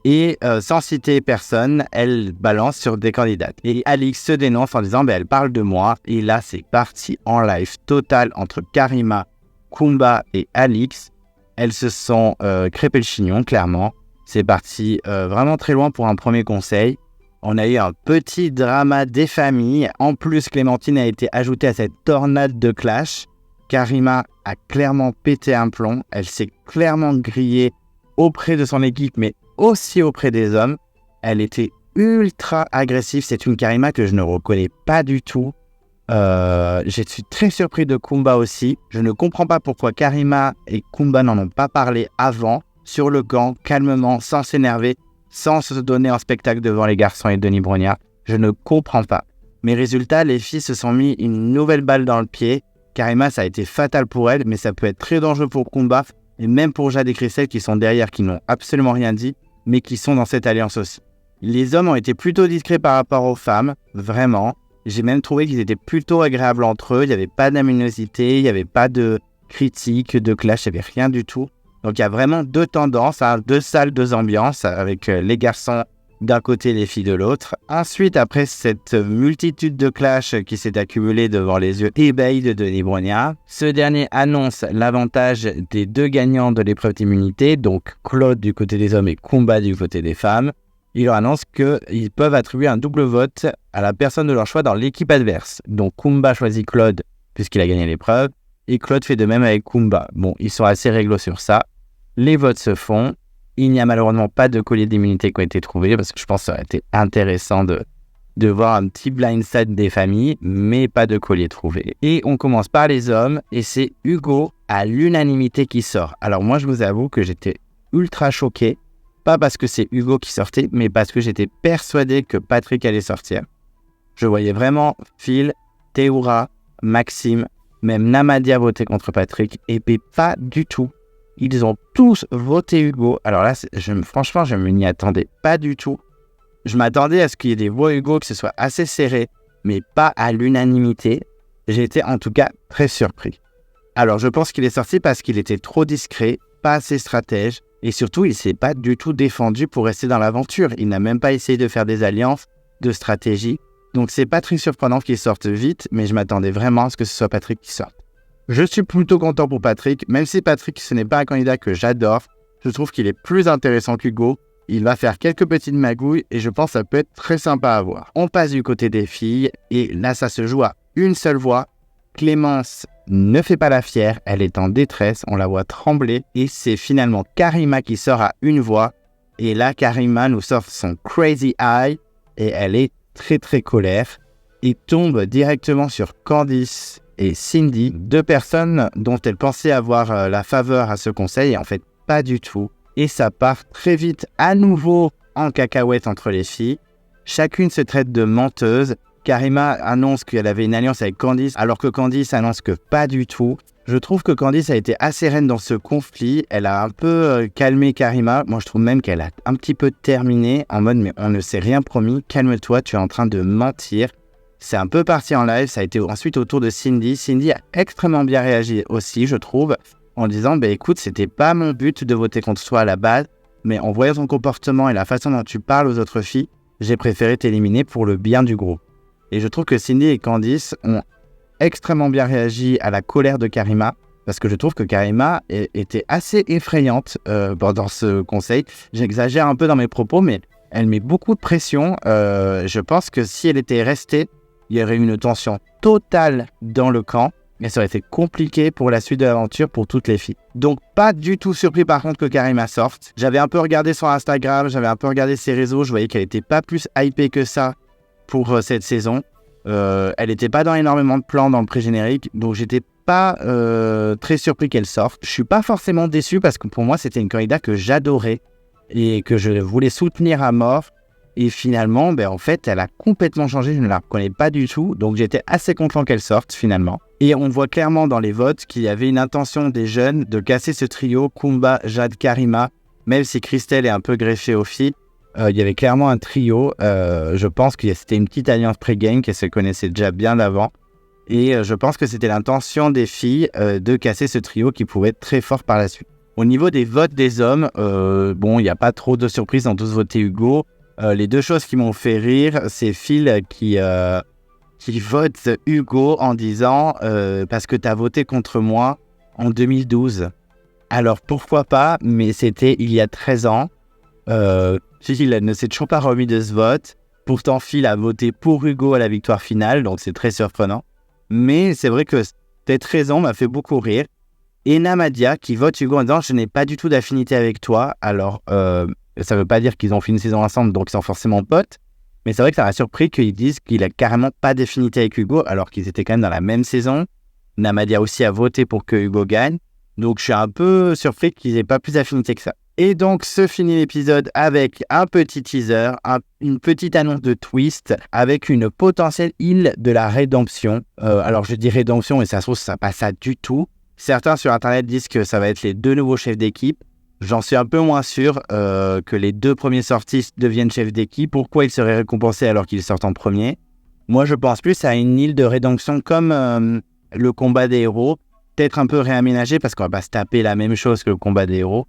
Et sans citer personne, elle balance sur des candidates. Et Alix se dénonce en disant elle parle de moi. Et là, c'est parti en live total entre Karima, Kumba et Alix. Elles se sont crêpées le chignon, clairement. C'est parti vraiment très loin pour un premier conseil. On a eu un petit drama des familles. En plus, Clémentine a été ajoutée à cette tornade de clash. Karima a clairement pété un plomb. Elle s'est clairement grillée auprès de son équipe, mais aussi auprès des hommes. Elle était ultra agressive. C'est une Karima que je ne reconnais pas du tout. Je suis très surpris de Kumba aussi. Je ne comprends pas pourquoi Karima et Kumba n'en ont pas parlé avant, sur le camp, calmement, sans s'énerver, sans se donner en spectacle devant les garçons et Denis Brognard. Je ne comprends pas. Mais résultat, les filles se sont mis une nouvelle balle dans le pied. Karima, ça a été fatal pour elle, mais ça peut être très dangereux pour Kumba, et même pour Jade et Christelle qui sont derrière, qui n'ont absolument rien dit, mais qui sont dans cette alliance aussi. Les hommes ont été plutôt discrets par rapport aux femmes, vraiment. J'ai même trouvé qu'ils étaient plutôt agréables entre eux, il n'y avait pas d'aminosité, il n'y avait pas de critique, de clash, il n'y avait rien du tout. Donc il y a vraiment deux tendances, deux salles, deux ambiances, avec les garçons d'un côté, les filles de l'autre. Ensuite, après cette multitude de clashs qui s'est accumulée devant les yeux ébahis de Denis Brognard, ce dernier annonce l'avantage des deux gagnants de l'épreuve d'immunité, donc Claude du côté des hommes et Kumba du côté des femmes. Il leur annonce qu'ils peuvent attribuer un double vote à la personne de leur choix dans l'équipe adverse. Donc Kumba choisit Claude puisqu'il a gagné l'épreuve, et Claude fait de même avec Kumba. Bon, ils sont assez réglo sur ça. Les votes se font. Il n'y a malheureusement pas de collier d'immunité qui ont été trouvés parce que je pense que ça aurait été intéressant de voir un petit blindside des familles, mais pas de collier trouvé. Et on commence par les hommes et c'est Hugo à l'unanimité qui sort. Alors moi, je vous avoue que j'étais ultra choqué, pas parce que c'est Hugo qui sortait, mais parce que j'étais persuadé que Patrick allait sortir. Je voyais vraiment Phil, Théoura, Maxime, même Namadia voter contre Patrick, et puis pas du tout. Ils ont tous voté Hugo. Alors là, franchement, je ne m'y attendais pas du tout. Je m'attendais à ce qu'il y ait des voix Hugo, que ce soit assez serré, mais pas à l'unanimité. J'étais en tout cas très surpris. Alors, je pense qu'il est sorti parce qu'il était trop discret, pas assez stratège, et surtout, il ne s'est pas du tout défendu pour rester dans l'aventure. Il n'a même pas essayé de faire des alliances, de stratégie. Donc, c'est pas très surprenant qu'il sorte vite, mais je m'attendais vraiment à ce que ce soit Patrick qui sorte. Je suis plutôt content pour Patrick, même si Patrick, ce n'est pas un candidat que j'adore. Je trouve qu'il est plus intéressant qu'Hugo. Il va faire quelques petites magouilles et je pense que ça peut être très sympa à voir. On passe du côté des filles et là, ça se joue à une seule voix. Clémence ne fait pas la fière, elle est en détresse, on la voit trembler et c'est finalement Karima qui sort à une voix. Et là, Karima nous sort son Crazy Eye et elle est très très colère et tombe directement sur Candice et Cindy, deux personnes dont elle pensait avoir la faveur à ce conseil et en fait pas du tout. Et ça part très vite à nouveau en cacahuète entre les filles. Chacune se traite de menteuse. Karima annonce qu'elle avait une alliance avec Candice alors que Candice annonce que pas du tout. Je trouve que Candice a été assez reine dans ce conflit. Elle a un peu calmé Karima. Moi je trouve même qu'elle a un petit peu terminé en mode mais on ne s'est rien promis, calme-toi, tu es en train de mentir. C'est un peu parti en live, ça a été ensuite au tour de Cindy. Cindy a extrêmement bien réagi aussi, je trouve, en disant écoute, c'était pas mon but de voter contre toi à la base, mais en voyant ton comportement et la façon dont tu parles aux autres filles, j'ai préféré t'éliminer pour le bien du groupe. Et je trouve que Cindy et Candice ont extrêmement bien réagi à la colère de Karima. parce que je trouve que Karima était assez effrayante dans ce conseil. J'exagère un peu dans mes propos, mais elle met beaucoup de pression. Je pense que si elle était restée, il y aurait eu une tension totale dans le camp et ça aurait été compliqué pour la suite de l'aventure pour toutes les filles. Donc pas du tout surpris par contre que Karima sorte. J'avais un peu regardé son Instagram, j'avais un peu regardé ses réseaux, je voyais qu'elle n'était pas plus hypée que ça pour cette saison. Elle n'était pas dans énormément de plans dans le pré-générique, donc j'étais pas très surpris qu'elle sorte. Je suis pas forcément déçu parce que pour moi c'était une candidate que j'adorais et que je voulais soutenir à mort. Et finalement, en fait, elle a complètement changé, je ne la reconnais pas du tout. Donc j'étais assez content qu'elle sorte finalement. Et on voit clairement dans les votes qu'il y avait une intention des jeunes de casser ce trio Kumba, Jade, Karima. Même si Christelle est un peu greffée aux filles, il y avait clairement un trio. Je pense que c'était une petite alliance pré-game qu'elles se connaissaient déjà bien d'avant. Et je pense que c'était l'intention des filles de casser ce trio qui pouvait être très fort par la suite. Au niveau des votes des hommes, il n'y a pas trop de surprises, ont tous voté Hugo. Les deux choses qui m'ont fait rire, c'est Phil qui vote Hugo en disant parce que tu as voté contre moi en 2012. Alors pourquoi pas, mais c'était il y a 13 ans. Phil ne s'est toujours pas remis de ce vote. Pourtant, Phil a voté pour Hugo à la victoire finale, donc c'est très surprenant. Mais c'est vrai que cette raison m'a fait beaucoup rire. Et Namadia qui vote Hugo en disant « Je n'ai pas du tout d'affinité avec toi ». Alors, ça ne veut pas dire qu'ils ont fait une saison ensemble, donc ils sont forcément potes. Mais c'est vrai que ça m'a surpris qu'ils disent qu'il n'a carrément pas d'affinité avec Hugo, alors qu'ils étaient quand même dans la même saison. Namadia aussi a voté pour que Hugo gagne. Donc, je suis un peu surpris qu'ils n'aient pas plus d'affinité que ça. Et donc, se finit l'épisode avec un petit teaser, une petite annonce de twist, avec une potentielle île de la rédemption. Alors, je dis rédemption, mais ça se trouve, ça passe ça du tout. Certains sur Internet disent que ça va être les 2 nouveaux chefs d'équipe. J'en suis un peu moins sûr que les 2 premiers sortis deviennent chefs d'équipe. Pourquoi ils seraient récompensés alors qu'ils sortent en premier ? Moi, je pense plus à une île de rédemption comme le combat des héros. Peut-être un peu réaménagé parce qu'on va pas se taper la même chose que le combat des héros.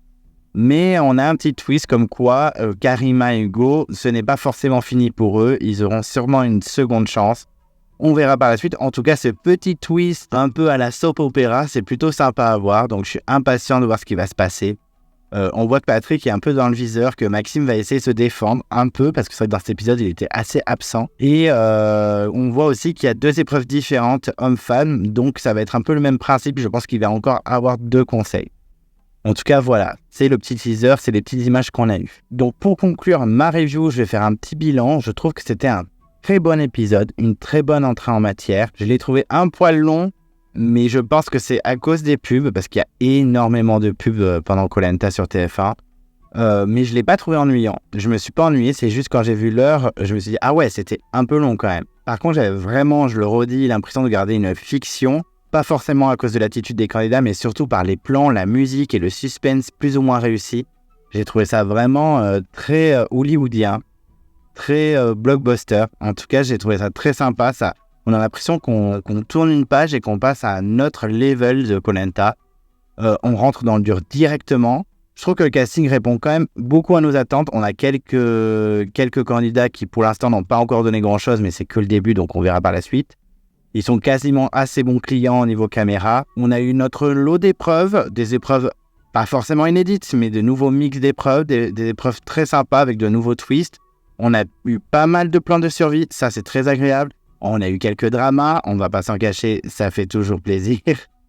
Mais on a un petit twist comme quoi Karima et Hugo, ce n'est pas forcément fini pour eux. Ils auront sûrement une seconde chance. On verra par la suite. En tout cas, ce petit twist un peu à la soap opéra, c'est plutôt sympa à voir. Donc, je suis impatient de voir ce qui va se passer. On voit que Patrick est un peu dans le viseur, que Maxime va essayer de se défendre un peu, parce que c'est vrai que dans cet épisode, il était assez absent. Et on voit aussi qu'il y a 2 épreuves différentes, hommes-femmes. Donc, ça va être un peu le même principe. Je pense qu'il va encore avoir 2 conseils. En tout cas, voilà, c'est le petit teaser, c'est les petites images qu'on a eues. Donc, pour conclure ma review, je vais faire un petit bilan. Je trouve que c'était un très bon épisode, une très bonne entrée en matière. Je l'ai trouvé un poil long, mais je pense que c'est à cause des pubs, parce qu'il y a énormément de pubs pendant Koh Lanta sur TF1. Mais je ne l'ai pas trouvé ennuyant. Je ne me suis pas ennuyé, c'est juste quand j'ai vu l'heure, je me suis dit « Ah ouais, c'était un peu long quand même ». Par contre, j'avais vraiment, je le redis, l'impression de garder une fiction. Pas forcément à cause de l'attitude des candidats, mais surtout par les plans, la musique et le suspense plus ou moins réussi. J'ai trouvé ça vraiment très hollywoodien, très blockbuster. En tout cas, j'ai trouvé ça très sympa. On a l'impression qu'on tourne une page et qu'on passe à un autre level de Koh Lanta. On rentre dans le dur directement. Je trouve que le casting répond quand même beaucoup à nos attentes. On a quelques candidats qui, pour l'instant, n'ont pas encore donné grand-chose, mais c'est que le début, donc on verra par la suite. Ils sont quasiment assez bons clients au niveau caméra. On a eu notre lot d'épreuves, des épreuves pas forcément inédites, mais de nouveaux mix d'épreuves, des épreuves très sympas avec de nouveaux twists. On a eu pas mal de plans de survie, ça c'est très agréable. On a eu quelques dramas, on ne va pas s'en cacher, ça fait toujours plaisir.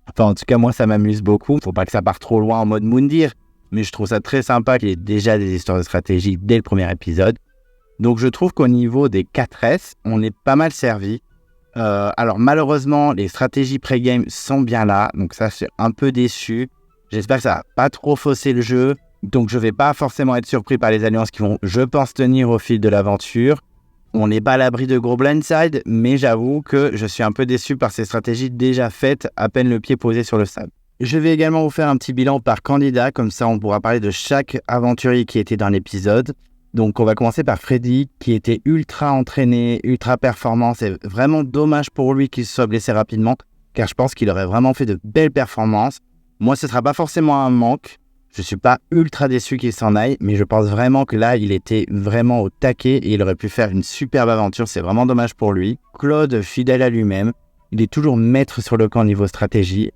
Enfin, en tout cas, moi ça m'amuse beaucoup. Faut pas que ça parte trop loin en mode Moundir, mais je trouve ça très sympa qu'il y ait déjà des histoires de stratégie dès le premier épisode. Donc je trouve qu'au niveau des 4S, on est pas mal servi. Alors malheureusement, les stratégies pré-game sont bien là, donc ça je suis un peu déçu. J'espère que ça va pas trop fausser le jeu, donc je vais pas forcément être surpris par les alliances qui vont, je pense, tenir au fil de l'aventure. On n'est pas à l'abri de gros blindside, mais j'avoue que je suis un peu déçu par ces stratégies déjà faites, à peine le pied posé sur le sable. Je vais également vous faire un petit bilan par candidat, comme ça on pourra parler de chaque aventurier qui était dans l'épisode. Donc on va commencer par Freddy, qui était ultra entraîné, ultra performant. C'est vraiment dommage pour lui qu'il se soit blessé rapidement, car je pense qu'il aurait vraiment fait de belles performances. Moi, ce ne sera pas forcément un manque. Je ne suis pas ultra déçu qu'il s'en aille, mais je pense vraiment que là, il était vraiment au taquet et il aurait pu faire une superbe aventure. C'est vraiment dommage pour lui. Claude, fidèle à lui-même, il est toujours maître sur le camp niveau stratégie.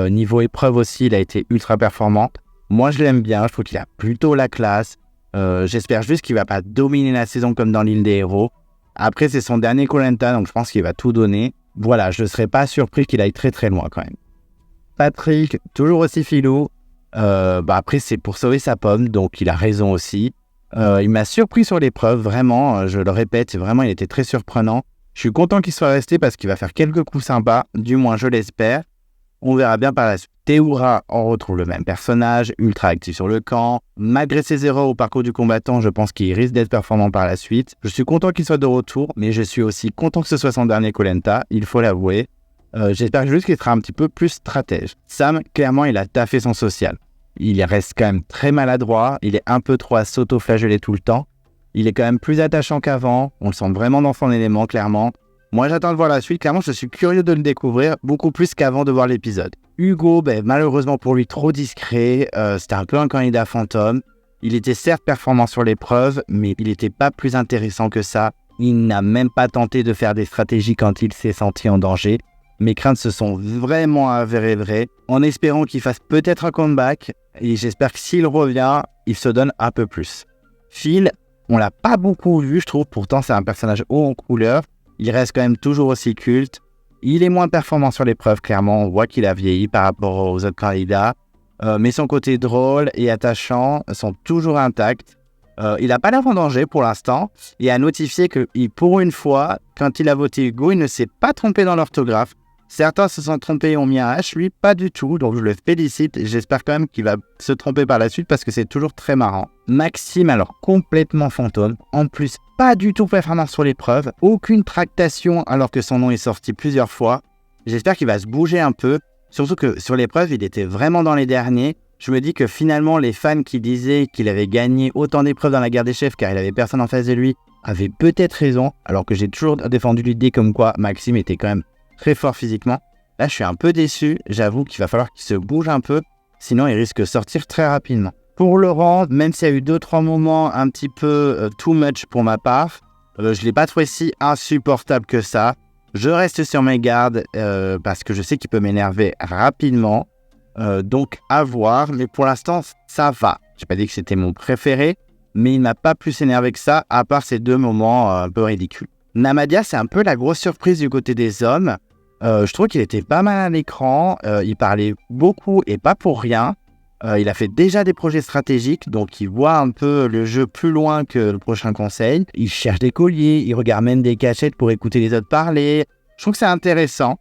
Niveau épreuve aussi, il a été ultra performant. Moi, je l'aime bien. Je trouve qu'il a plutôt la classe. J'espère juste qu'il ne va pas dominer la saison comme dans l'île des héros. Après, c'est son dernier Koh Lanta, donc je pense qu'il va tout donner. Voilà, je ne serais pas surpris qu'il aille très très loin quand même. Patrick, toujours aussi filou. Après, c'est pour sauver sa pomme, donc il a raison aussi. Il m'a surpris sur l'épreuve, vraiment, je le répète, vraiment, il était très surprenant. Je suis content qu'il soit resté parce qu'il va faire quelques coups sympas, du moins je l'espère. On verra bien par la suite. Théoura, on retrouve le même personnage, ultra actif sur le camp. Malgré ses erreurs au parcours du combattant, je pense qu'il risque d'être performant par la suite. Je suis content qu'il soit de retour, mais je suis aussi content que ce soit son dernier Koh Lanta, il faut l'avouer. J'espère juste qu'il sera un petit peu plus stratège. Sam, clairement, il a taffé son social. Il reste quand même très maladroit, il est un peu trop à s'auto-flageller tout le temps. Il est quand même plus attachant qu'avant, on le sent vraiment dans son élément, clairement. Moi, j'attends de voir la suite. Clairement, je suis curieux de le découvrir, beaucoup plus qu'avant de voir l'épisode. Hugo, malheureusement pour lui, trop discret. C'était un peu un candidat fantôme. Il était certes performant sur l'épreuve, mais il n'était pas plus intéressant que ça. Il n'a même pas tenté de faire des stratégies quand il s'est senti en danger. Mes craintes se sont vraiment avérées vraies, en espérant qu'il fasse peut-être un comeback. Et j'espère que s'il revient, il se donne un peu plus. Phil, on l'a pas beaucoup vu, je trouve. Pourtant, c'est un personnage haut en couleur. Il reste quand même toujours aussi culte. Il est moins performant sur l'épreuve, clairement. On voit qu'il a vieilli par rapport aux autres candidats. Mais son côté drôle et attachant sont toujours intacts. Il n'a pas l'air en danger pour l'instant. Et a notifié que pour une fois, quand il a voté Hugo, il ne s'est pas trompé dans l'orthographe. Certains se sont trompés et ont mis un H, lui pas du tout, donc je le félicite et j'espère quand même qu'il va se tromper par la suite parce que c'est toujours très marrant. Maxime, alors complètement fantôme, en plus pas du tout performant sur l'épreuve, aucune tractation alors que son nom est sorti plusieurs fois. J'espère qu'il va se bouger un peu, surtout que sur l'épreuve il était vraiment dans les derniers. Je me dis que finalement les fans qui disaient qu'il avait gagné autant d'épreuves dans la guerre des chefs car il avait personne en face de lui avaient peut-être raison, alors que j'ai toujours défendu l'idée comme quoi Maxime était quand même très fort physiquement. Là, je suis un peu déçu. J'avoue qu'il va falloir qu'il se bouge un peu. Sinon, il risque de sortir très rapidement. Pour Laurent, même s'il y a eu 2-3 moments un petit peu too much pour ma part, je ne l'ai pas trouvé si insupportable que ça. Je reste sur mes gardes parce que je sais qu'il peut m'énerver rapidement. Donc, à voir. Mais pour l'instant, ça va. Je n'ai pas dit que c'était mon préféré, mais il ne m'a pas plus énervé que ça, à part ces 2 moments un peu ridicules. Namadia, c'est un peu la grosse surprise du côté des hommes. Je trouve qu'il était pas mal à l'écran, il parlait beaucoup et pas pour rien. Il a fait déjà des projets stratégiques, donc il voit un peu le jeu plus loin que le prochain conseil. Il cherche des colliers, il regarde même des cachettes pour écouter les autres parler. Je trouve que c'est intéressant.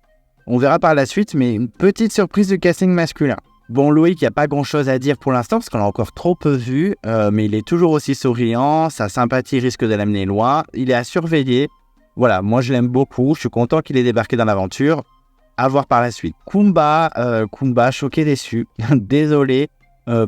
On verra par la suite, mais une petite surprise du casting masculin. Bon, Loïc, il n'y a pas grand-chose à dire pour l'instant, parce qu'on l'a encore trop peu vu, mais il est toujours aussi souriant, sa sympathie risque de l'amener loin, il est à surveiller. Voilà, moi je l'aime beaucoup, je suis content qu'il ait débarqué dans l'aventure. À voir par la suite. Kumba, choqué, déçu. Désolé,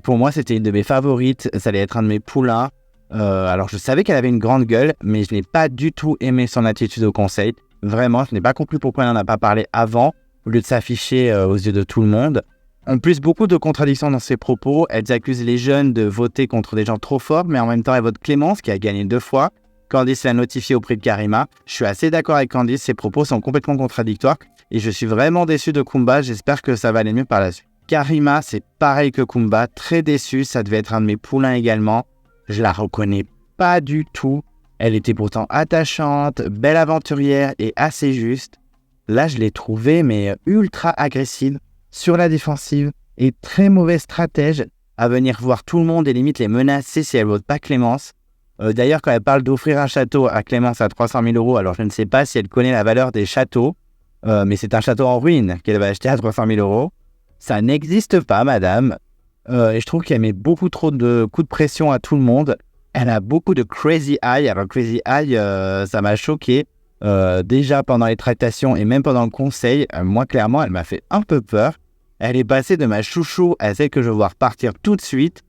pour moi c'était une de mes favorites, ça allait être un de mes poulains. Alors je savais qu'elle avait une grande gueule, mais je n'ai pas du tout aimé son attitude au conseil. Vraiment, je n'ai pas compris pourquoi elle n'en a pas parlé avant, au lieu de s'afficher aux yeux de tout le monde. En plus, beaucoup de contradictions dans ses propos. Elles accusent les jeunes de voter contre des gens trop forts, mais en même temps, elle vote Clémence, qui a gagné 2 fois. Candice l'a notifié auprès de Karima. Je suis assez d'accord avec Candice, ses propos sont complètement contradictoires. Et je suis vraiment déçu de Kumba, j'espère que ça va aller mieux par la suite. Karima, c'est pareil que Kumba, très déçu, ça devait être un de mes poulains également. Je la reconnais pas du tout. Elle était pourtant attachante, belle aventurière et assez juste. Là, je l'ai trouvée, mais ultra agressive, sur la défensive et très mauvaise stratège à venir voir tout le monde et limite les menacer si elle vote pas Clémence. D'ailleurs, quand elle parle d'offrir un château à Clémence à 300 000 €, alors je ne sais pas si elle connaît la valeur des châteaux, mais c'est un château en ruine qu'elle va acheter à 300 000 €. Ça n'existe pas, madame. Et je trouve qu'elle met beaucoup trop de coups de pression à tout le monde. Elle a beaucoup de crazy eye. Alors, crazy eye, ça m'a choqué. Déjà pendant les tractations et même pendant le conseil, moi, clairement, elle m'a fait un peu peur. Elle est passée de ma chouchou à celle que je veux voir partir tout de suite.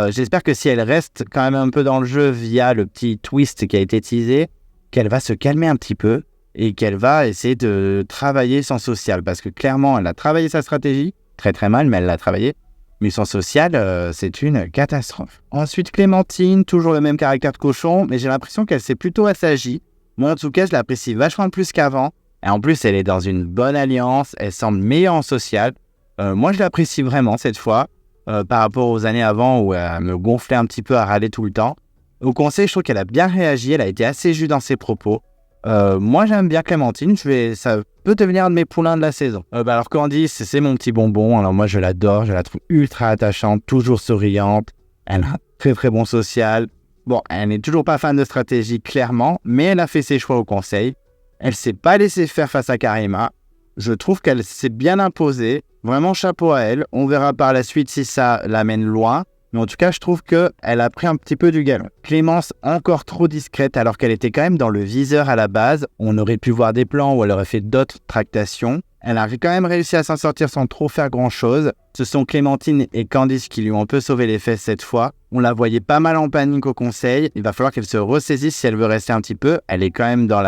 J'espère que si elle reste quand même un peu dans le jeu via le petit twist qui a été teasé, qu'elle va se calmer un petit peu et qu'elle va essayer de travailler son social. Parce que clairement, elle a travaillé sa stratégie, très très mal, mais elle l'a travaillé. Mais son social, c'est une catastrophe. Ensuite, Clémentine, toujours le même caractère de cochon, mais j'ai l'impression qu'elle s'est plutôt assagie. Moi, en tout cas, je l'apprécie vachement plus qu'avant. Et en plus, elle est dans une bonne alliance, elle semble meilleure en social. Moi, je l'apprécie vraiment cette fois, par rapport aux années avant où elle me gonflait un petit peu à râler tout le temps. Au conseil, je trouve qu'elle a bien réagi, elle a été assez juste dans ses propos. Moi, j'aime bien Clémentine, ça peut devenir un de mes poulains de la saison. Alors Candice, c'est mon petit bonbon, alors moi je l'adore, je la trouve ultra attachante, toujours souriante, elle a un très très bon social. Bon, elle n'est toujours pas fan de stratégie, clairement, mais elle a fait ses choix au conseil. Elle s'est pas laissée faire face à Karima. Je trouve qu'elle s'est bien imposée. Vraiment chapeau à elle. On verra par la suite si ça l'amène loin. Mais en tout cas, je trouve qu'elle a pris un petit peu du galon. Clémence, encore trop discrète alors qu'elle était quand même dans le viseur à la base. On aurait pu voir des plans où elle aurait fait d'autres tractations. Elle a quand même réussi à s'en sortir sans trop faire grand-chose. Ce sont Clémentine et Candice qui lui ont un peu sauvé les fesses cette fois. On la voyait pas mal en panique au conseil. Il va falloir qu'elle se ressaisisse si elle veut rester un petit peu. Elle est quand même dans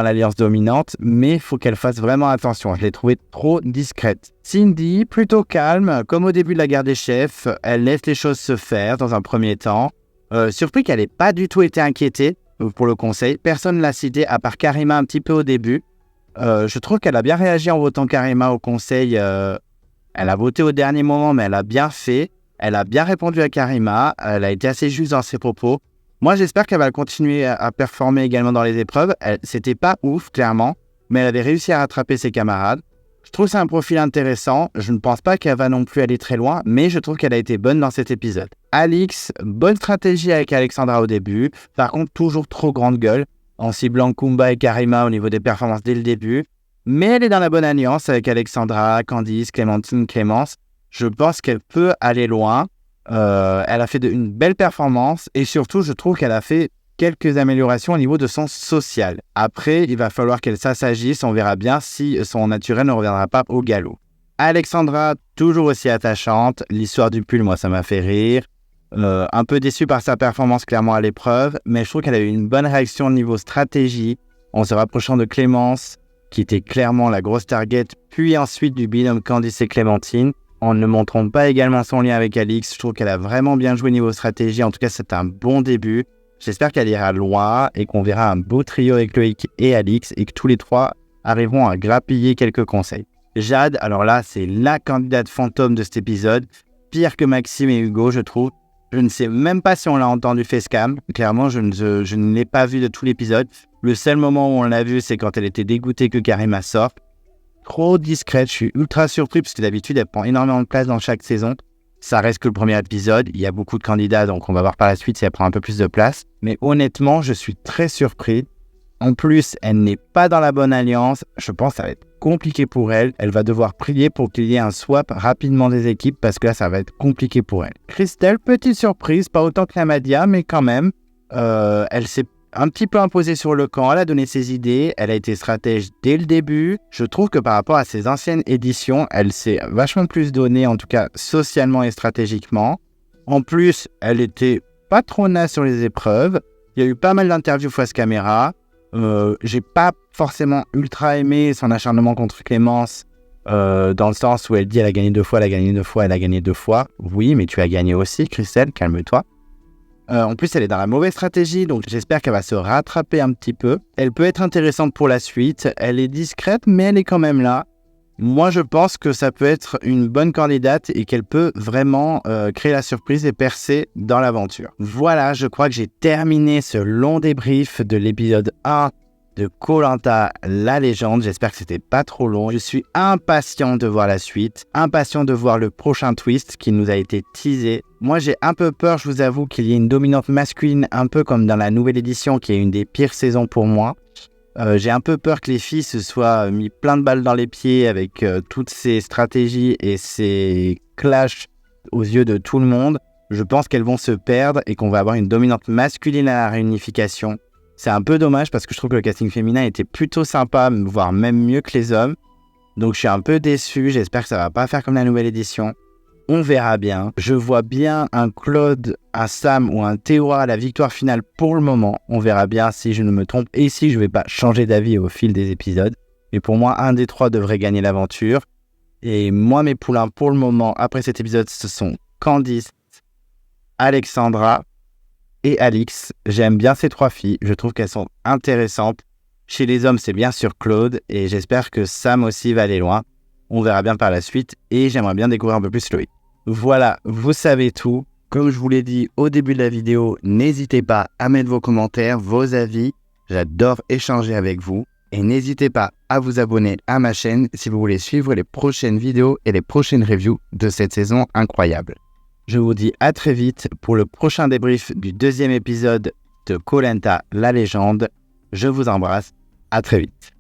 l'alliance dominante, mais il faut qu'elle fasse vraiment attention. Je l'ai trouvée trop discrète. Cindy, plutôt calme, comme au début de la guerre des chefs. Elle laisse les choses se faire dans un premier temps. Surpris qu'elle n'ait pas du tout été inquiétée pour le conseil. Personne ne l'a cité, à part Karima un petit peu au début. Je trouve qu'elle a bien réagi en votant Karima au conseil. Elle a voté au dernier moment, mais elle a bien fait. Elle a bien répondu à Karima. Elle a été assez juste dans ses propos. Moi, j'espère qu'elle va continuer à performer également dans les épreuves. C'était pas ouf, clairement, mais elle avait réussi à rattraper ses camarades. Je trouve que c'est un profil intéressant. Je ne pense pas qu'elle va non plus aller très loin, mais je trouve qu'elle a été bonne dans cet épisode. Alix, bonne stratégie avec Alexandra au début. Par contre, toujours trop grande gueule, en ciblant Kumba et Karima au niveau des performances dès le début. Mais elle est dans la bonne alliance avec Alexandra, Candice, Clémentine, Clémence. Je pense qu'elle peut aller loin. Elle a fait une belle performance et surtout, je trouve qu'elle a fait quelques améliorations au niveau de son social. Après, il va falloir qu'elle s'assagisse. On verra bien si son naturel ne reviendra pas au galop. Alexandra, toujours aussi attachante. L'histoire du pull, moi, ça m'a fait rire. Un peu déçu par sa performance clairement à l'épreuve, mais je trouve qu'elle a eu une bonne réaction au niveau stratégie en se rapprochant de Clémence, qui était clairement la grosse target, puis ensuite du binôme Candice et Clémentine. En ne montrant pas également son lien avec Alix, je trouve qu'elle a vraiment bien joué niveau stratégie. En tout cas, c'est un bon début. J'espère qu'elle ira loin et qu'on verra un beau trio avec Loïc et Alix et que tous les trois arriveront à grappiller quelques conseils. Jade, alors là, c'est la candidate fantôme de cet épisode. Pire que Maxime et Hugo, je trouve. Je ne sais même pas si on l'a entendu facecam. Clairement, je ne l'ai pas vu de tout l'épisode. Le seul moment où on l'a vu, c'est quand elle était dégoûtée que Karima sorte. Trop discrète, je suis ultra surpris parce que d'habitude, elle prend énormément de place dans chaque saison. Ça reste que le premier épisode. Il y a beaucoup de candidats, donc on va voir par la suite si elle prend un peu plus de place. Mais honnêtement, je suis très surpris. En plus, elle n'est pas dans la bonne alliance. Je pense que ça va être compliqué pour elle. Elle va devoir prier pour qu'il y ait un swap rapidement des équipes parce que là, ça va être compliqué pour elle. Christelle, petite surprise, pas autant que Namadia, mais quand même, elle s'est un petit peu imposée sur le camp. Elle a donné ses idées. Elle a été stratège dès le début. Je trouve que par rapport à ses anciennes éditions, elle s'est vachement plus donnée, en tout cas socialement et stratégiquement. En plus, elle était pas trop naze sur les épreuves. Il y a eu pas mal d'interviews face caméra. J'ai pas forcément ultra aimé son acharnement contre Clémence dans le sens où elle dit elle a gagné 2 fois, elle a gagné 2 fois, elle a gagné 2 fois. Oui, mais tu as gagné aussi, Christelle, calme-toi. En plus, elle est dans la mauvaise stratégie, donc j'espère qu'elle va se rattraper un petit peu. Elle peut être intéressante pour la suite. Elle est discrète, mais elle est quand même là. Moi, je pense que ça peut être une bonne candidate et qu'elle peut vraiment créer la surprise et percer dans l'aventure. Voilà, je crois que j'ai terminé ce long débrief de l'épisode 1 de Koh-Lanta, la légende. J'espère que c'était pas trop long. Je suis impatient de voir la suite, impatient de voir le prochain twist qui nous a été teasé. Moi, j'ai un peu peur, je vous avoue, qu'il y ait une dominante masculine, un peu comme dans la nouvelle édition, qui est une des pires saisons pour moi. J'ai un peu peur que les filles se soient mis plein de balles dans les pieds avec toutes ces stratégies et ces clashs aux yeux de tout le monde. Je pense qu'elles vont se perdre et qu'on va avoir une dominante masculine à la réunification. C'est un peu dommage parce que je trouve que le casting féminin était plutôt sympa, voire même mieux que les hommes. Donc je suis un peu déçu, j'espère que ça va pas faire comme la nouvelle édition. On verra bien. Je vois bien un Claude, un Sam ou un Théo à la victoire finale pour le moment. On verra bien si je ne me trompe et si je ne vais pas changer d'avis au fil des épisodes. Mais pour moi, un des 3 devrait gagner l'aventure. Et moi, mes poulains pour le moment, après cet épisode, ce sont Candice, Alexandra et Alix. J'aime bien ces 3 filles. Je trouve qu'elles sont intéressantes. Chez les hommes, c'est bien sûr Claude et j'espère que Sam aussi va aller loin. On verra bien par la suite et j'aimerais bien découvrir un peu plus Loïc. Voilà, vous savez tout. Comme je vous l'ai dit au début de la vidéo, n'hésitez pas à mettre vos commentaires, vos avis. J'adore échanger avec vous. Et n'hésitez pas à vous abonner à ma chaîne si vous voulez suivre les prochaines vidéos et les prochaines reviews de cette saison incroyable. Je vous dis à très vite pour le prochain débrief du 2e épisode de Koh Lanta, la légende. Je vous embrasse. À très vite.